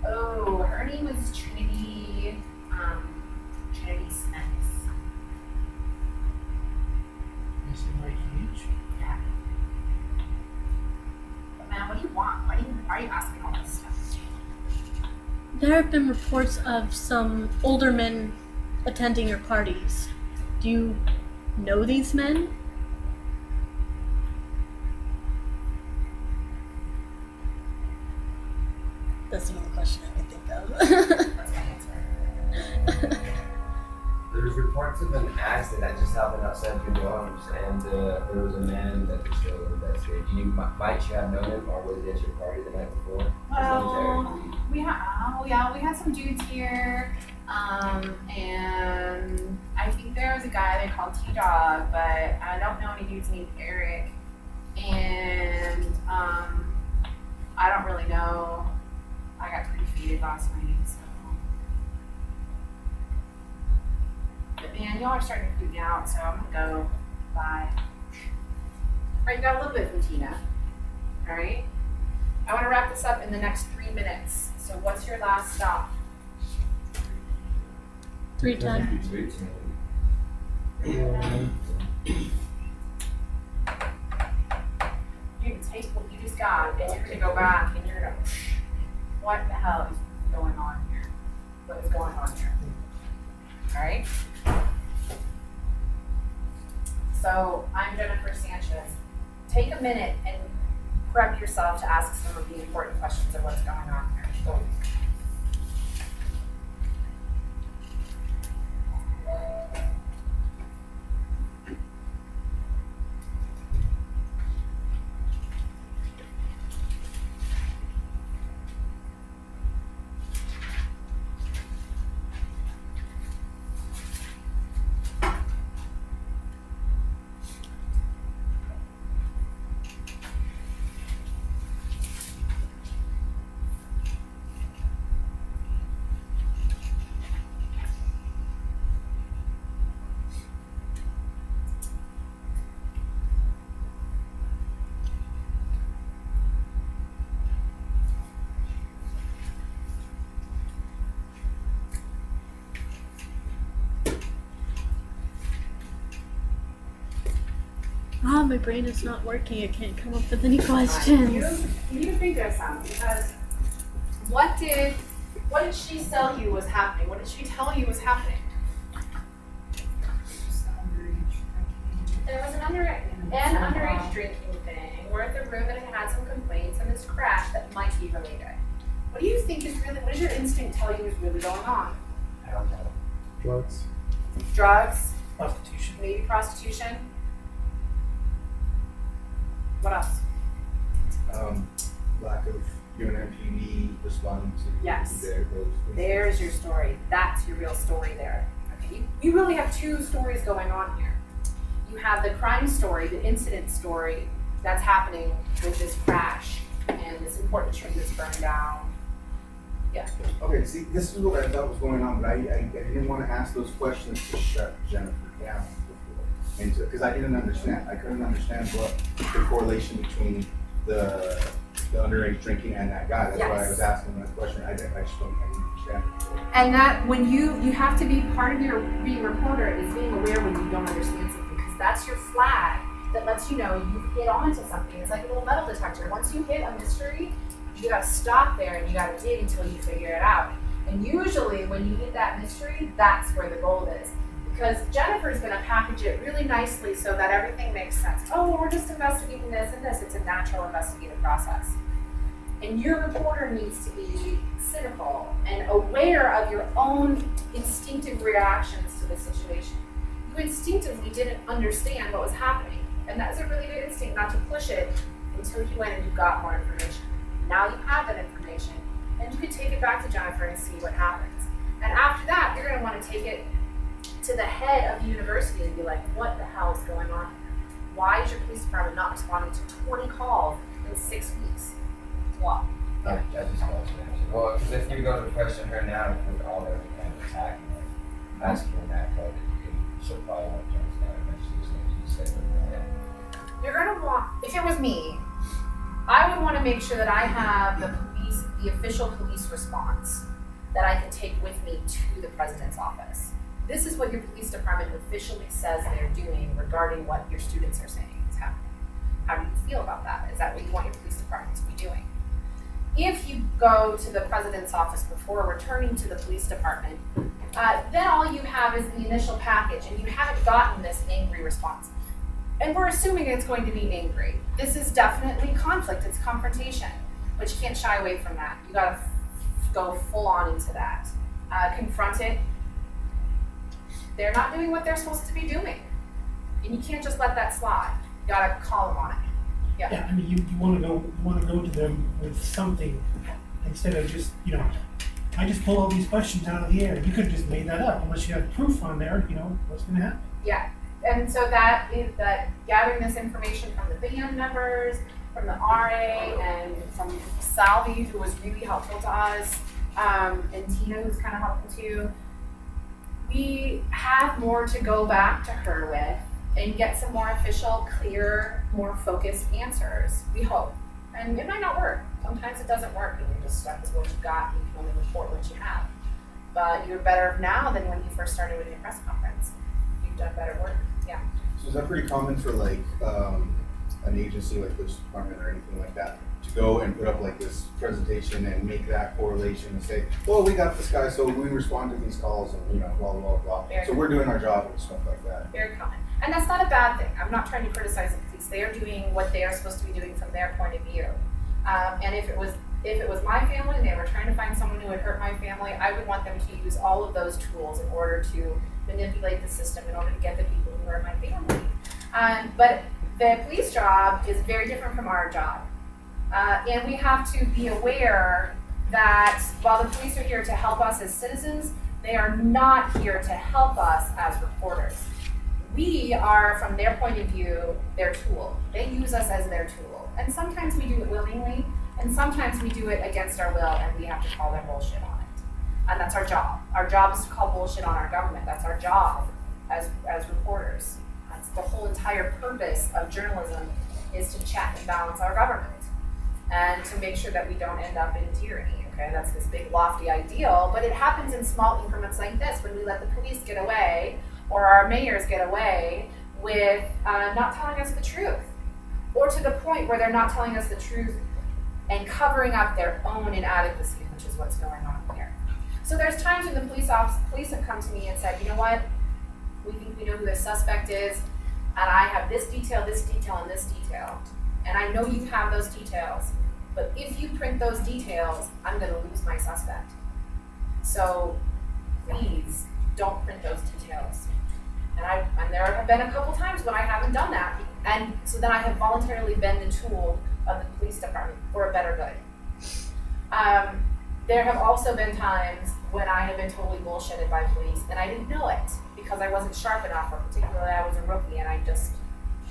Oh, her name was Trinity Smith. Is it my age? Yeah. But man, what do you want? Why are you asking all this stuff? There have been reports of some older men attending your parties. Do you know these men? That's another question I can think of. That's my answer. There's reports of an accident that just happened outside your dorms, and there was a man that was still investigated. Might you have known him, or was he at your party the night before? Well, we had some dudes here, and I think there was a guy they called T-Dog, but I don't know any dudes named Eric, and I don't really know. I got pretty faded last night, so. and y'all are starting to creep me out, so I'm gonna go by. Alright, you got a little bit from Tina. Alright? I wanna wrap this up in the next 3 minutes. So what's your last stop? 3:10. You can take what you just got and you're gonna go back and you're gonna, what the hell is going on here? What is going on here? Alright? So I'm Jennifer Sanchez. Take a minute and prep yourself to ask some of the important questions of what's going on here. Go. Ah, my brain is not working. I can't come up with any questions. You think of some, because what did she tell you was happening? What did she tell you was happening? Just the underage drinking. There was an underage drinking thing. We're at the room and it had some complaints and this crash that might be related. What do you think is really, what does your instinct tell you is really going on? I don't know. Drugs. Drugs, Prostitution. maybe prostitution? What else? Lack of UNMPD responding to Yes. those There's your story. That's your real story there. Okay, you really have two stories going on here. You have the crime story, the incident story that's happening with this crash and this important tree that's burned down. Okay, see, this is what I thought was going on, but I didn't want to ask those questions to shut Jennifer down before into because I didn't understand. I couldn't understand what the correlation between the underage drinking and that guy. That's why I was asking that question. I just don't understand. And that when you have to be part of your being a reporter is being aware when you don't understand something, because that's your flag that lets you know you've hit onto something. It's like a little metal detector. Once you hit a mystery, you gotta stop there and you gotta dig until you figure it out. And usually when you hit that mystery, that's where the gold is. Because Jennifer's gonna package it really nicely so that everything makes sense. Oh, we're just investigating this and this. It's a natural investigative process. And your reporter needs to be cynical and aware of your own instinctive reactions to the situation. You instinctively didn't understand what was happening. And that's a really good instinct not to push it until you went and you got more information. Now you have that information and you can take it back to Jennifer and see what happens. And after that, you're gonna wanna take it to the head of the university and be like, what the hell is going on here? Why is your police department not responding to 20 calls in 6 weeks? What? I just don't understand. Well, because if you go to question her now, with all their kind of attacking her, asking her that code, she'll probably want to understand eventually. So you say that. You're gonna want, if it was me, I would wanna make sure that I have the official police response that I can take with me to the president's office. This is what your police department officially says they're doing regarding what your students are saying is happening. How do you feel about that? Is that what you want your police department to be doing? If you go to the president's office before returning to the police department, then all you have is the initial package and you haven't gotten this angry response. And we're assuming it's going to be angry. This is definitely conflict, it's confrontation, but you can't shy away from that. You gotta go full on into that. Confront it. They're not doing what they're supposed to be doing. And you can't just let that slide. You gotta call them on it. Yeah, I mean, you want to go to them with something instead of just, I just pull all these questions out of the air. You could have just made that up unless you have proof on there. What's going to happen? Yeah, and so that is that gathering this information from the band members, from the RA, and from Salvi, who was really helpful to us, and Tina, who's kind of helpful too. we have more to go back to her with and get some more official, clear, more focused answers, we hope. And it might not work. Sometimes it doesn't work and you're just stuck with what you've got and you can only report what you have. But you're better now than when you first started with your press conference. You've done better work, yeah. So is that pretty common for like an agency like this department or anything like that to go and put up like this presentation and make that correlation and say, well, we got this guy, so we respond to these calls and you know, blah, blah, blah. Very So we're doing our job and stuff like that. Very common. And that's not a bad thing. I'm not trying to criticize the police. They are doing what they are supposed to be doing from their point of view. And if it was my family and they were trying to find someone who would hurt my family, I would want them to use all of those tools in order to manipulate the system in order to get the people who hurt my family. But the police job is very different from our job. And we have to be aware that while the police are here to help us as citizens, they are not here to help us as reporters. We are, from their point of view, their tool. They use us as their tool. And sometimes we do it willingly, and sometimes we do it against our will, and we have to call their bullshit on it. And that's our job. Our job is to call bullshit on our government. That's our job as reporters. That's the whole entire purpose of journalism, is to check and balance our government and to make sure that we don't end up in tyranny, okay? That's this big lofty ideal, but it happens in small increments like this when we let the police get away or our mayors get away with not telling us the truth, or to the point where they're not telling us the truth and covering up their own inadequacy, which is what's going on here. So there's times when the police have come to me and said, you know what, we think we know who the suspect is, and I have this detail, and this detail, and I know you have those details, but if you print those details, I'm gonna lose my suspect. So please don't print those details. And there have been a couple times when I haven't done that, and so then I have voluntarily been the tool of the police department for a better good. There have also been times when I have been totally bullshitted by police, and I didn't know it because I wasn't sharp enough, or particularly I was a rookie and I just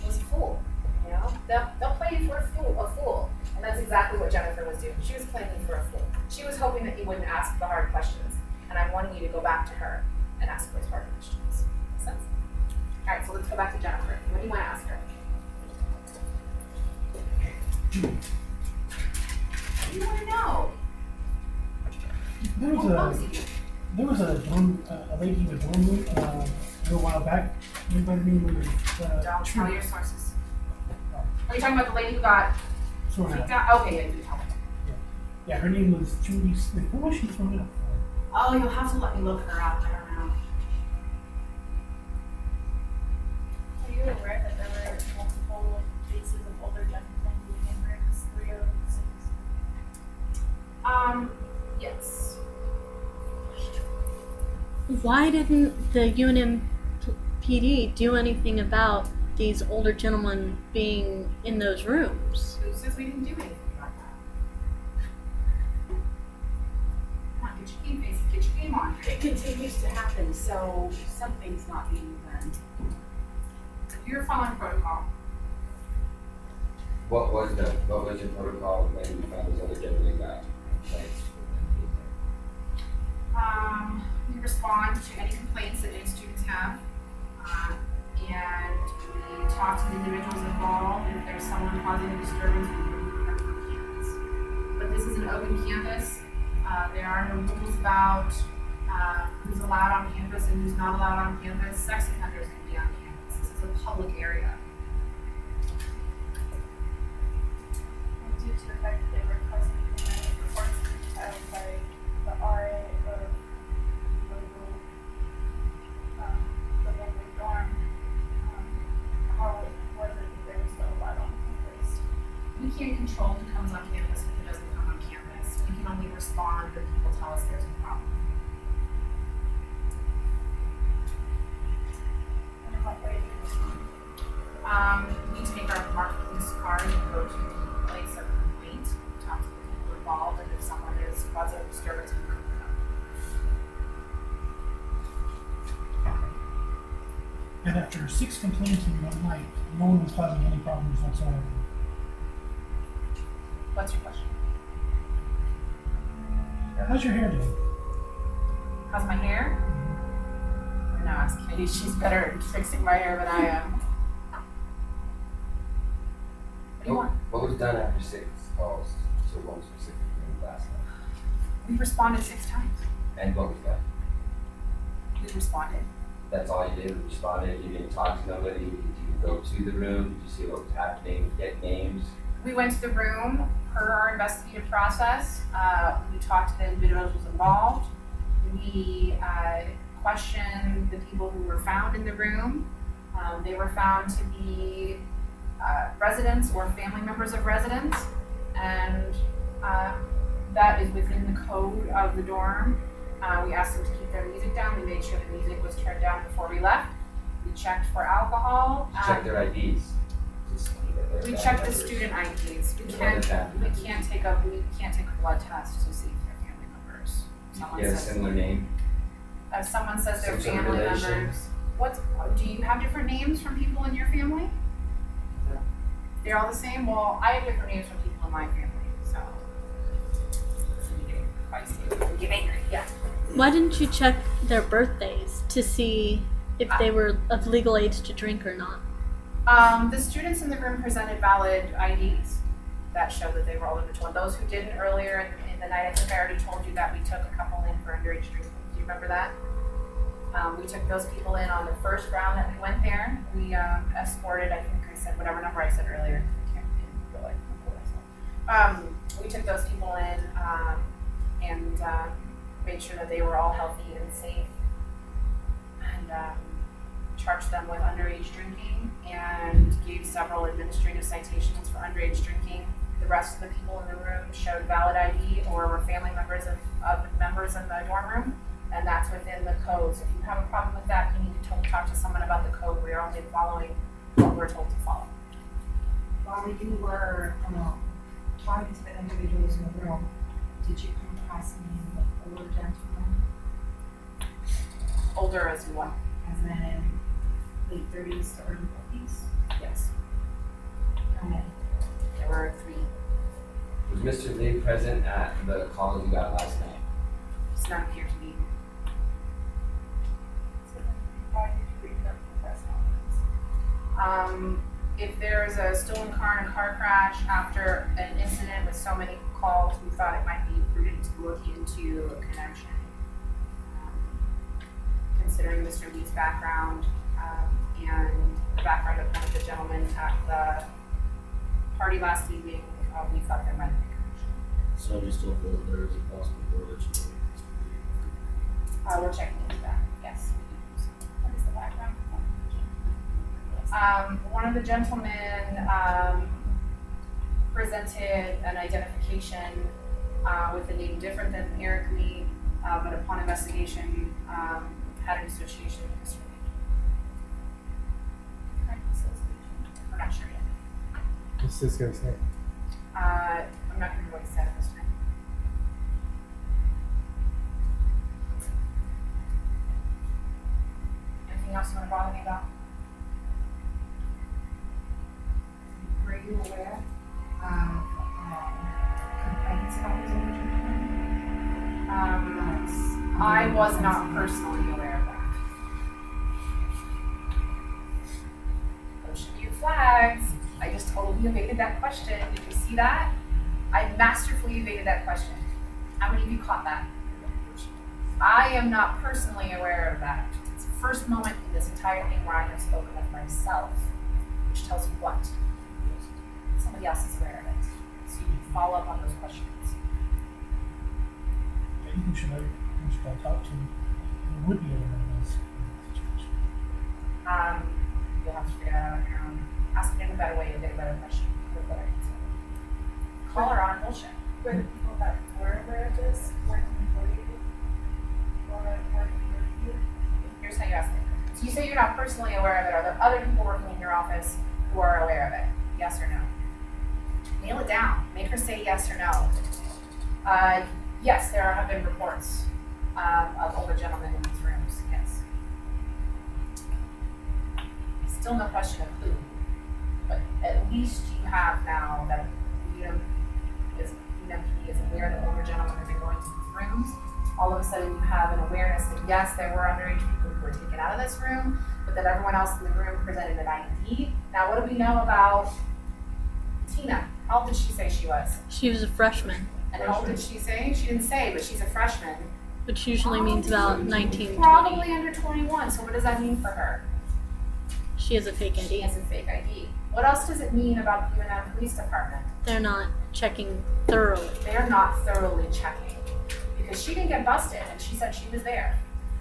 was a fool. You know, they'll play you for a fool, and that's exactly what Jennifer was doing. She was playing you for a fool. She was hoping that you wouldn't ask the hard questions, and I'm wanting you to go back to her and ask those hard questions. Makes sense? All right, so let's go back to Jennifer. What do you want to ask her? What do you want to know? There was a lady in the dorm room a little while back. Anybody remember? Don't tell your sources. Are you talking about the lady who got Thrown kicked out. out? Okay, yeah, do tell me. Yeah, her name was Julie Smith. What was she thrown out for? Oh, you'll have to let me look her up. I don't know. Are you aware that there were multiple cases of older gentlemen being in rooms 306? Yes. Why didn't the UNM PD do anything about these older gentlemen being in those rooms? Who says we didn't do anything about that? Come on, get your game face, get your game on. It continues to happen, so something's not being done. You're following protocol. What was your protocol when you found those other gentlemen got complaints? We respond to any complaints that any students have, and we talk to the individuals involved. If there's someone causing a disturbance, we remove them from campus. But this is an open campus. There are no rules about who's allowed on campus and who's not allowed on campus. Sex offenders can be on campus. This is a public area. And due to the fact that they were causing reports to be filed by the RA of the local dorm, how was it that they were still allowed on campus? We can't control who comes on campus and who doesn't come on campus. We can only respond when people tell us there's a problem. And in what way do you respond? We take our marked police card and go to the place of complaint, talk to the people involved, and if someone is causing a disturbance, we remove them. And after 6 complaints in one night, no one was causing any problems whatsoever. What's your question? How's your hair doing? How's my hair? ask Katie. She's better at fixing my hair than I am. What do you want? What was done after 6 calls to one specific room last night? We responded 6 times. And what was done? We responded. That's all you did, you responded, you didn't talk to nobody, did you go to the room, did you see what was happening, get names? We went to the room per our investigative process. We talked to the individuals involved. We questioned the people who were found in the room. They were found to be residents or family members of residents, and that is within the code of the dorm. We asked them to keep their music down. We made sure the music was turned down before we left. We checked for alcohol. Check their IDs. We checked the student IDs. We can't take a blood test to see if they're family members. You have a similar name? Someone says they're Some sort of family relation? members. Do you have different names from people in your family? No. They're all the same? Well, I have different names from people in my family, so. You get angry, yeah. Why didn't you check their birthdays to see if they were of legal age to drink or not? The students in the room presented valid IDs that showed that they were older than 21. Those who didn't earlier in the night, I think I already told you that we took a couple in for underage drinking. Do you remember that? We took those people in on the first round that we went there. We escorted, I think I said whatever number I said earlier. I can't feel like what I said. We took those people in and made sure that they were all healthy and safe, and charged them with underage drinking and gave several administrative citations for underage drinking. The rest of the people in the room showed valid ID or were family members of members in the dorm room, and that's within the code. So if you have a problem with that, you need to talk to someone about the code. We are only following what we're told to follow. While you were talking to the individuals in the room, did you come across any older gentlemen, Older as what? as in late 30s to early 40s? Yes. How many? There were 3. Was Mr. Lee present at the call that you got last night? It's not here to be. If there's a stolen car and a car crash after an incident with so many calls, we thought it might be prudent to look into a connection. Considering Mr. Lee's background and the background of one of the gentlemen at the party last evening, we thought there might be a connection. So you still feel that there is a possible correlation? We're checking into that, yes. What is the background? One of the gentlemen presented an identification with a name different than Eric Lee, but upon investigation had an association with Mr. Lee. We're not sure yet. What's this guy say? I'm not gonna what he said at this time. Anything else you wanna bother me about? Were you aware of complaints about these older gentlemen? I was not personally aware of that. Ocean View flags. I just totally evaded that question. Did you see that? I masterfully evaded that question. How many of you caught that? I am not personally aware of that. It's the first moment in this entire thing where I have spoken of myself, which tells you what? Somebody else is aware of it. So you can follow up on those questions. I think you should probably talk to him. He would be aware of this situation. You'll have to figure that out on your own. Ask him a better way to get a better question, or a better answer. Call her on bullshit. Were the people that were aware of this working for you? Or working with you? Here's how you ask it. So you say you're not personally aware of it. Are there other people working in your office who are aware of it? Yes or no? Nail it down. Make her say yes or no. Yes, there have been reports of older gentlemen in these rooms. Yes. Still no question of who, but at least you have now that UNM is aware that older gentlemen have been going to these rooms. All of a sudden, you have an awareness that yes, there were underage people who were taken get out of this room, but that everyone else in the room presented an ID. Now, what do we know about Tina? How old did she say she was? She was a freshman, And how old did she say? She didn't say, but she's a freshman. which usually means about 19, 20. Probably under 21, so what does that mean for her? She has a fake She ID. has a fake ID. What else does it mean about the UNM Police Department? They're not checking thoroughly. They're not thoroughly checking because she didn't get busted and she said she was there.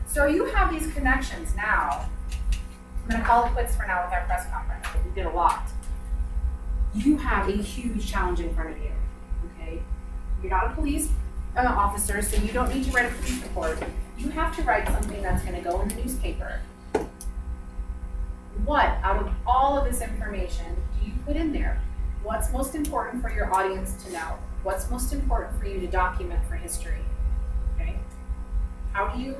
So you have these connections now. I'm gonna call it quits for now with our press conference. We did a lot. You have a huge challenge in front of you, okay? You're not a police officer, so you don't need to write a police report. You have to write something that's gonna go in the newspaper. What, out of all of this information, do you put in there? What's most important for your audience to know? What's most important for you to document for history? Okay? How do you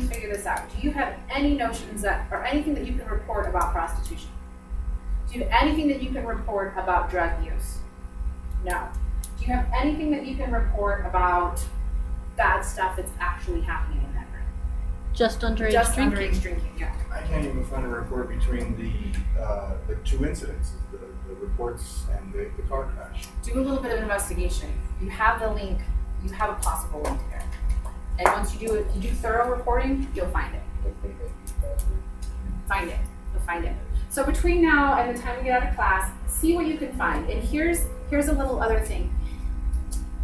figure this out? Do you have any notions that, or anything that you can report about prostitution? Do you have anything that you can report about drug use? No. Do you have anything that you can report about bad stuff that's actually happening in that room? Just underage Just drinking. underage drinking, yeah. I can't even find a report between the two incidences, the reports and the car crash. Do a little bit of investigation. You have the link, you have a possible link there. And once you do it, you do thorough reporting, you'll find it. Find it, you'll find it. So between now and the time we get out of class, see what you can find. And here's a little other thing.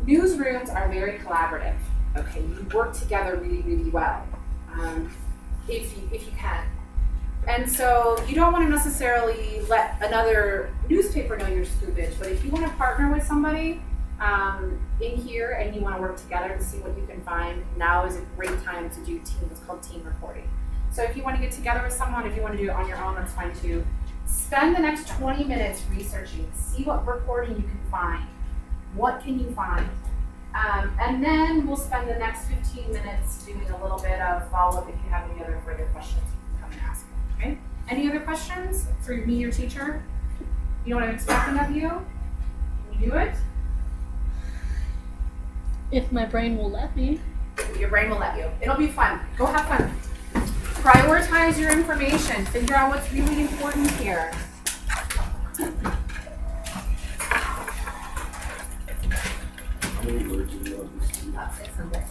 Newsrooms are very collaborative, okay? You work together really, really well, if you can. And so you don't want to necessarily let another newspaper know your scoopage, but if you want to partner with somebody in here and you want to work together to see what you can find, now is a great time to do what's called team reporting. So if you want to get together with someone, if you want to do it on your own, that's fine too. Spend the next 20 minutes researching, see what reporting you can find. What can you find? And then we'll spend the next 15 minutes doing a little bit of follow-up. If you have any other further questions, you can come and ask me, okay? Any other questions for me, your teacher? You know what I'm expecting of you? Can you do it? If my brain will let me. Your brain will let you. It'll be fun. Go have fun. Prioritize your information. Figure out what's really important here. How many words do you want to see? About 600.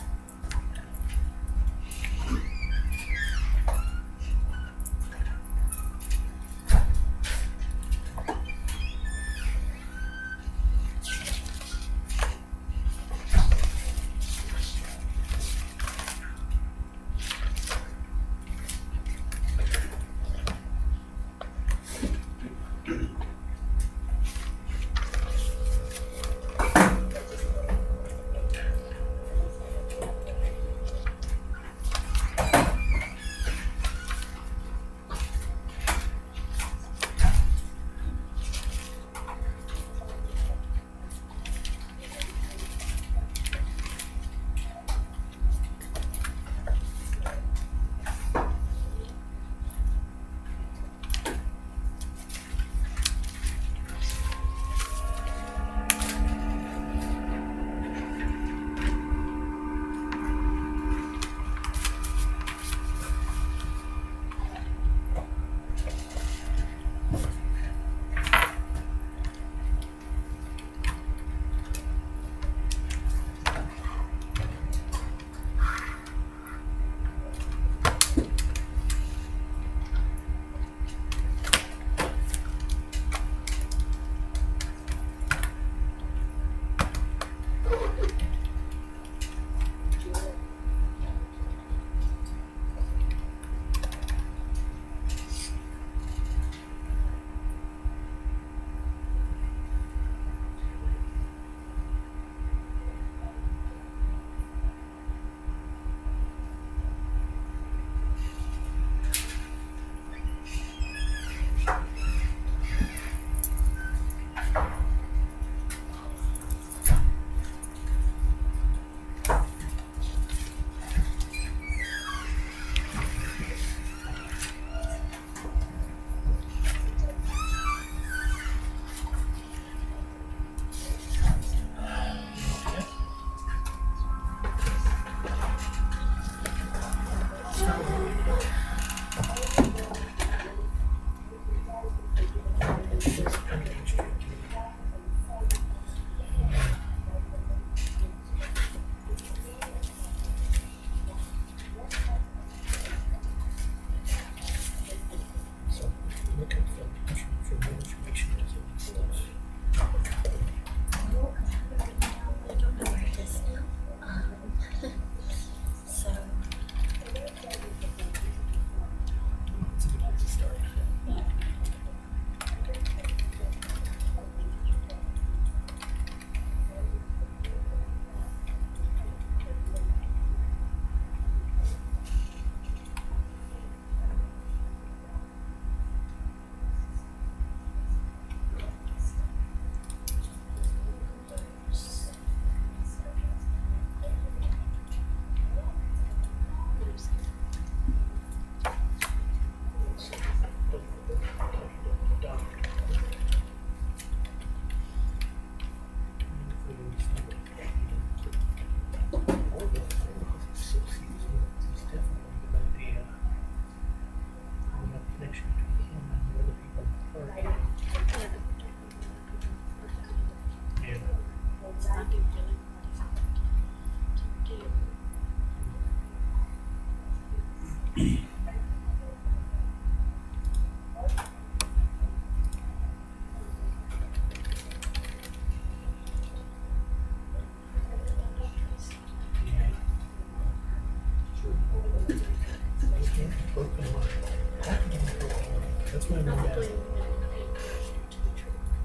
That's what I meant by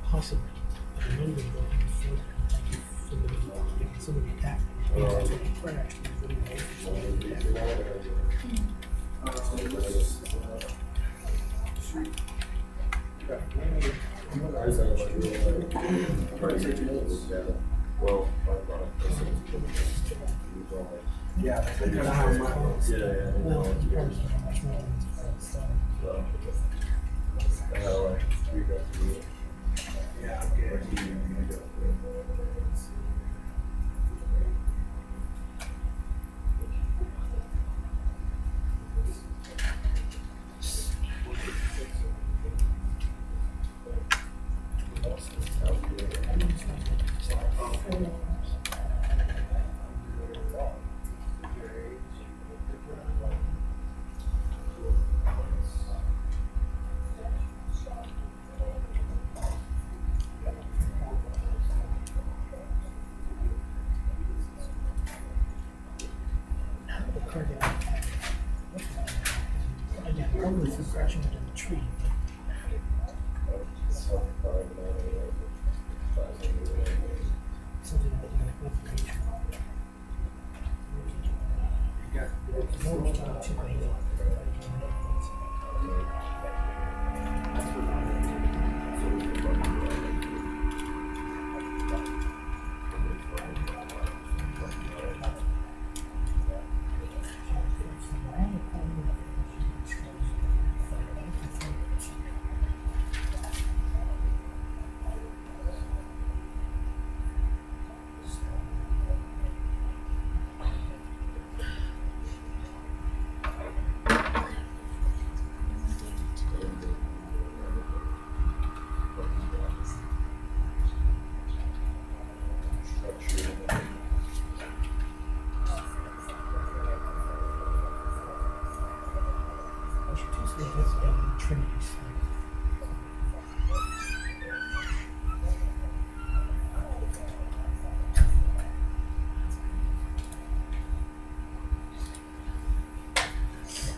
possibly. I know they go before somebody attacked me. That's what he crashed. Well, Yeah, they kind of have my. yeah. Well, he probably can't much more than his friends, so. Yeah, okay. The car got attacked. Again, probably through crashing into the tree. Something like information. More than 2 million.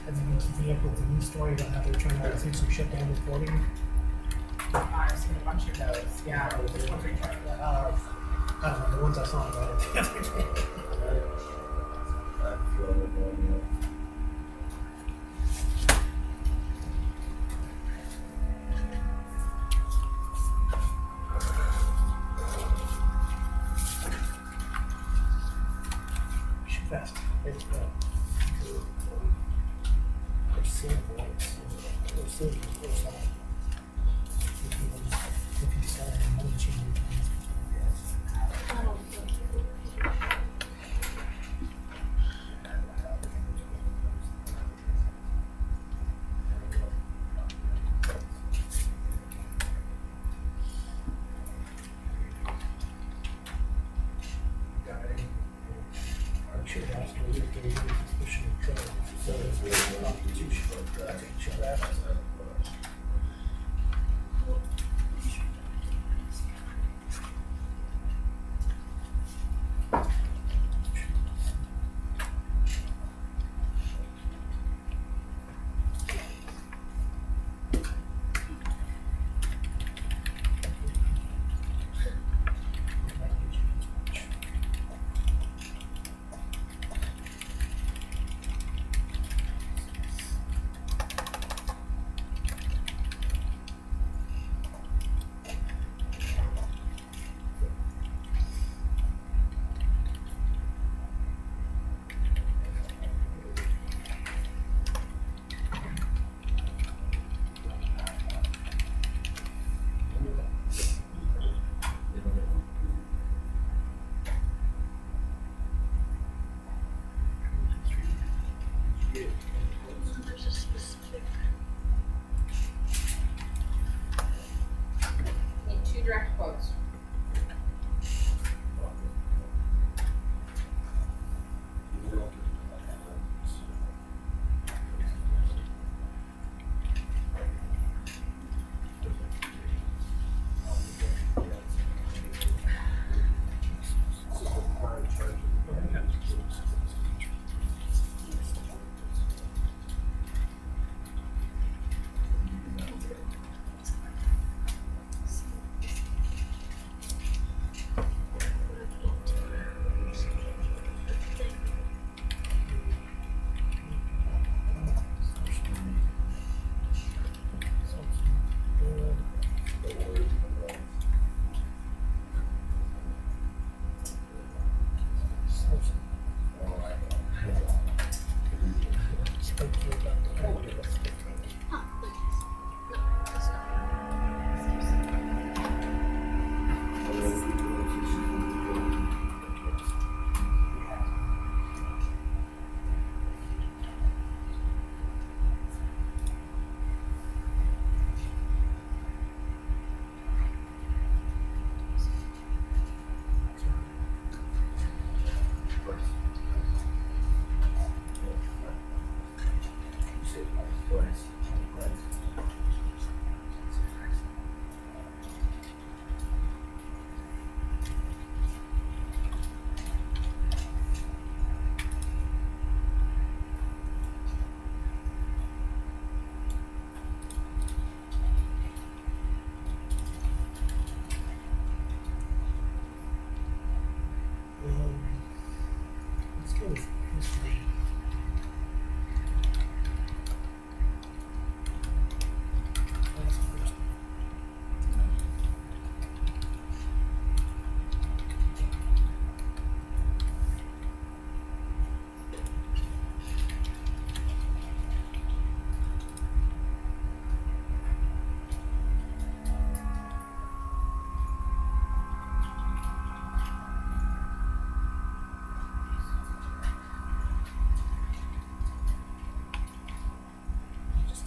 Have you been keeping up with the news story about how they're trying to do some shutdown reporting? I've seen a bunch of those, yeah. Which ones are you talking about? I don't know, the ones I saw about it the other day. Shoot fast. It's there's samples. There's samples. If you start another change. I should ask you if there is any suspicion of trouble. So it's prostitution. I think you should ask.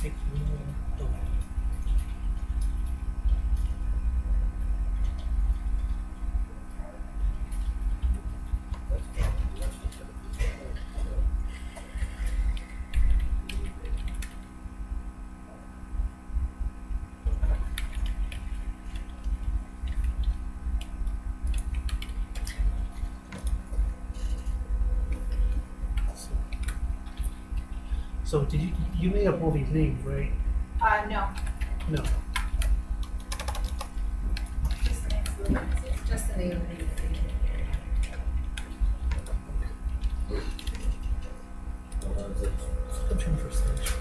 take you. So did you made up all these names, right? No, No. Just the name of the Subscription for stage.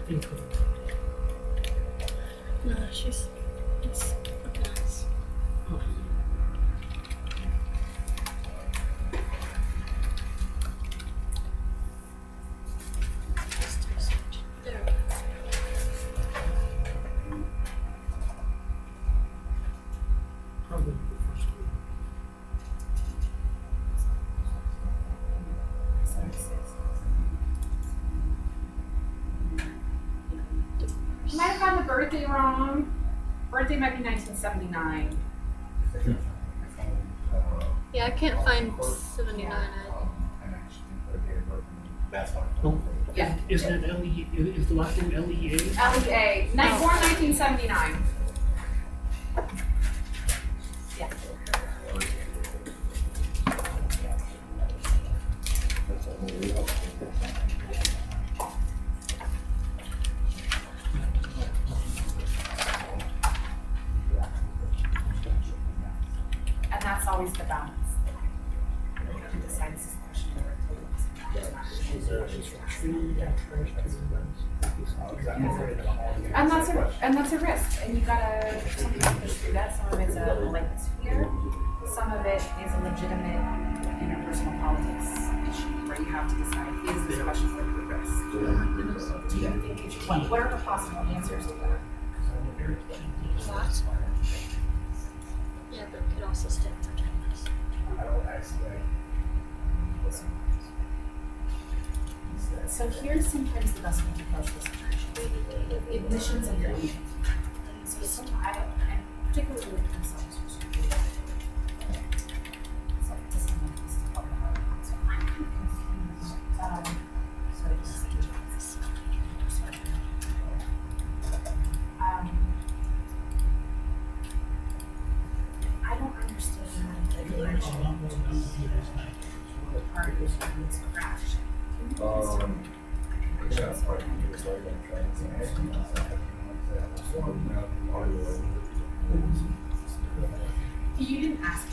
Income. No, it's nice. Oh. There. Probably the first one. I might have gotten the birthday wrong. Birthday might be 1979. Yeah, I can't find 79. Oh, Yeah. is that L-E, is the last name L-E-A? LEA, born 1979. Yeah. And that's always the balance. You have to decide this is a question or and that's a risk, and you gotta sometimes push through that. Some of it's a politeness fear, some of it is a legitimate interpersonal politics issue where you have to decide, is this question worth the risk? Do you think it should, what are the possible answers to that? Lots. Yeah, but it could also stand for kindness. So here's sometimes the best way to approach this situation. Admissions and your agent. So sometimes, and particularly with consultants, so this is part of the hard part. So I'm kind of confused. Sorry, this is I don't understand the direction the party is when it's crashed. You didn't ask.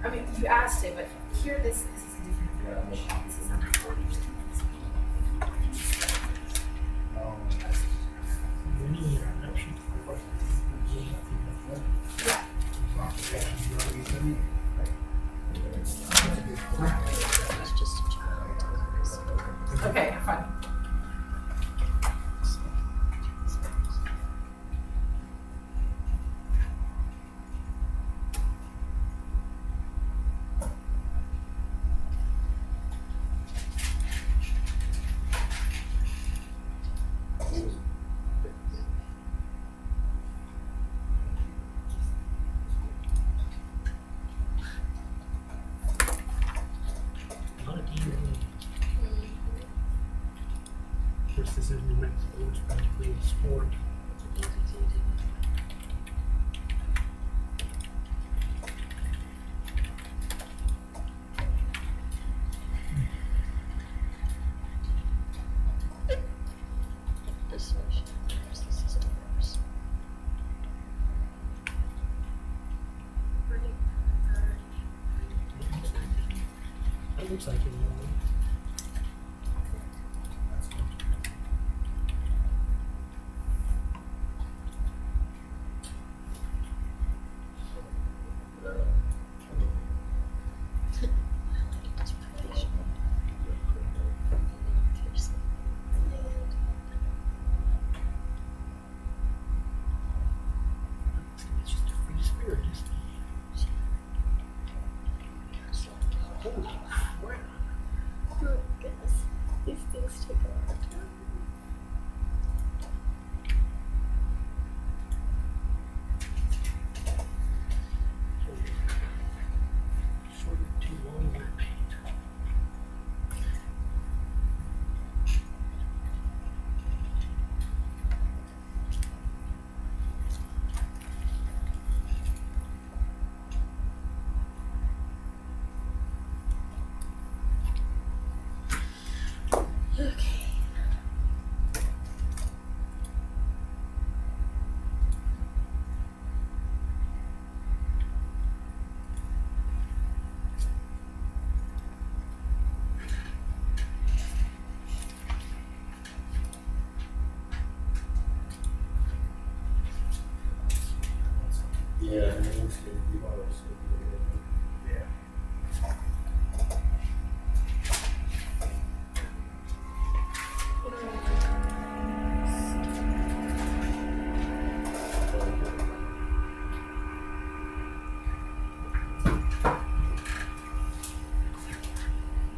I mean, you asked it, but here, this is a different information. This is not recording. Okay, fine. This is in New Mexico, it's practically a sport. It looks like it.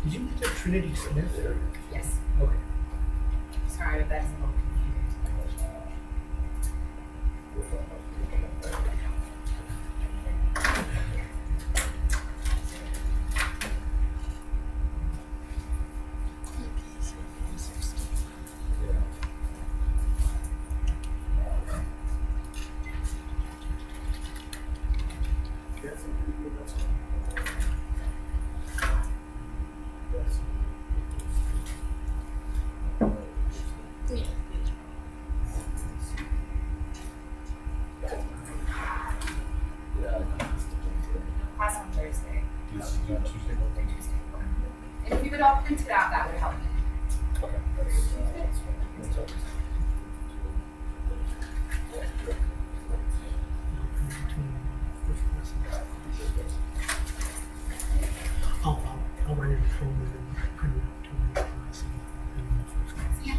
Did you mention Trinity Smith? Yes. Okay. Sorry if that's a little confusing. That's a pretty good, that's all. Yeah. Class on Thursday. Tuesday. And if you could all print it out, that would help me. I'll write it at home and then print it out to my class and my first class. Yeah.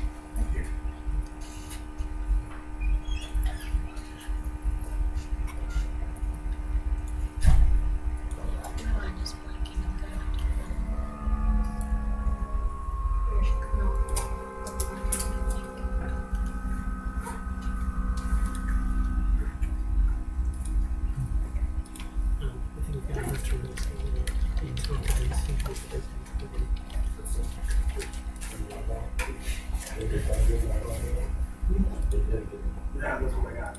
No, I'm just blanking. I think we've got enough to really see the intelligence and the Yeah, that's what I got.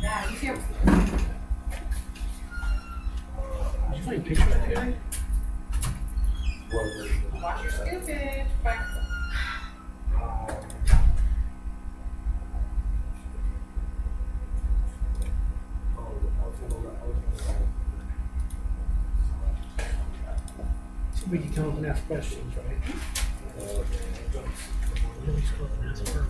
Yeah, you too. Did you find pictures of Terry? Watch your scoopage. Bye. See if we can come up and ask questions, right? At least go up and ask her.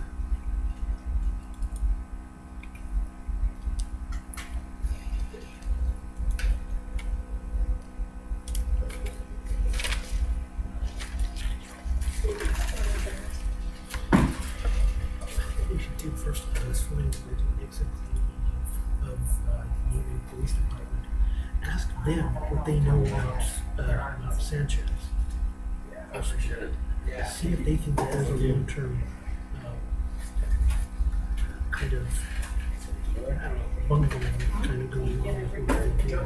What we should do first of all is find the exit of the Union Police Department. Ask them what they know about Sanchez. See if they think that is a long-term kind of, I don't know, bungling kind of going on with what they do.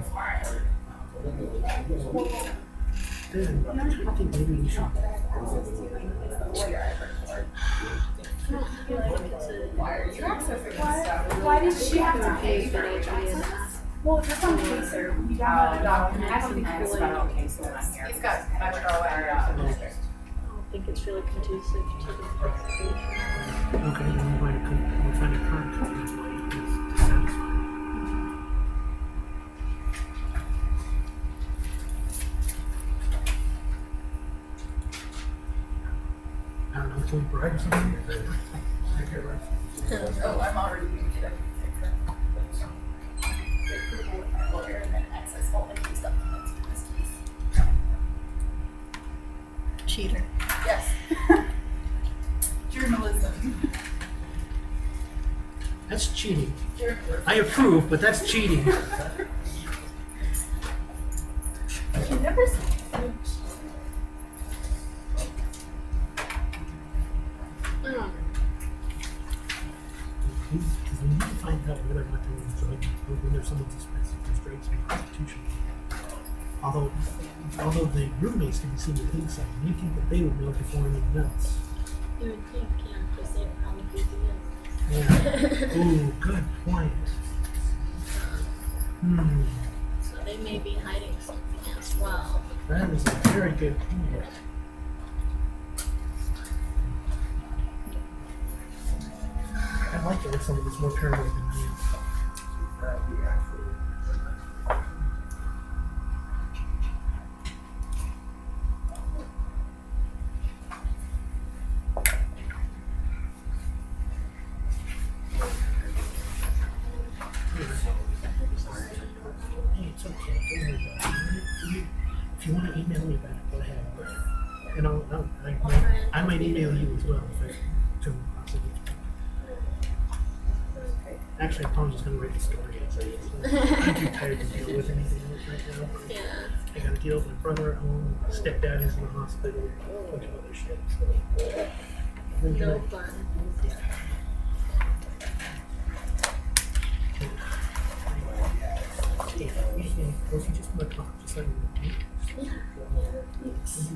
Then I think maybe we should. Why are you accessing this stuff? Why did she have to pay for access? Well, just on Pacer, you download a document. I don't think you feel like okay, so I'm here. He's got Metro and district. I don't think it's really conducive to the investigation. Okay, then we'll find a current employee who's dissatisfied. I don't know, can we bribe somebody? Oh, I'm already doing it. Approval with my lawyer and then access all of these documents in this case. Cheater. Yes. Journalism. That's cheating. Journalism. I approve, but that's cheating. She never said. Because we need to find out whether or not there was drug, or whether someone's expensive for drugs in prostitution. Although the roommates didn't seem to think so, and you think that they would know before anyone else. You would think, yeah, because they'd probably be doing Yeah. Ooh, good point. So they may be hiding something as well. That is a very good point. I'd like to have someone that's more paranoid than me. And I might email you as well if I come across it. Actually, I'm just gonna write the story and say I'm too tired to deal with anything else right now. Yeah. I gotta deal with my brother at home, stepdad is in the hospital, a bunch of other shit. So I'm No gonna, fun. yeah, well, if you just wanna talk, just let me know. Thanks.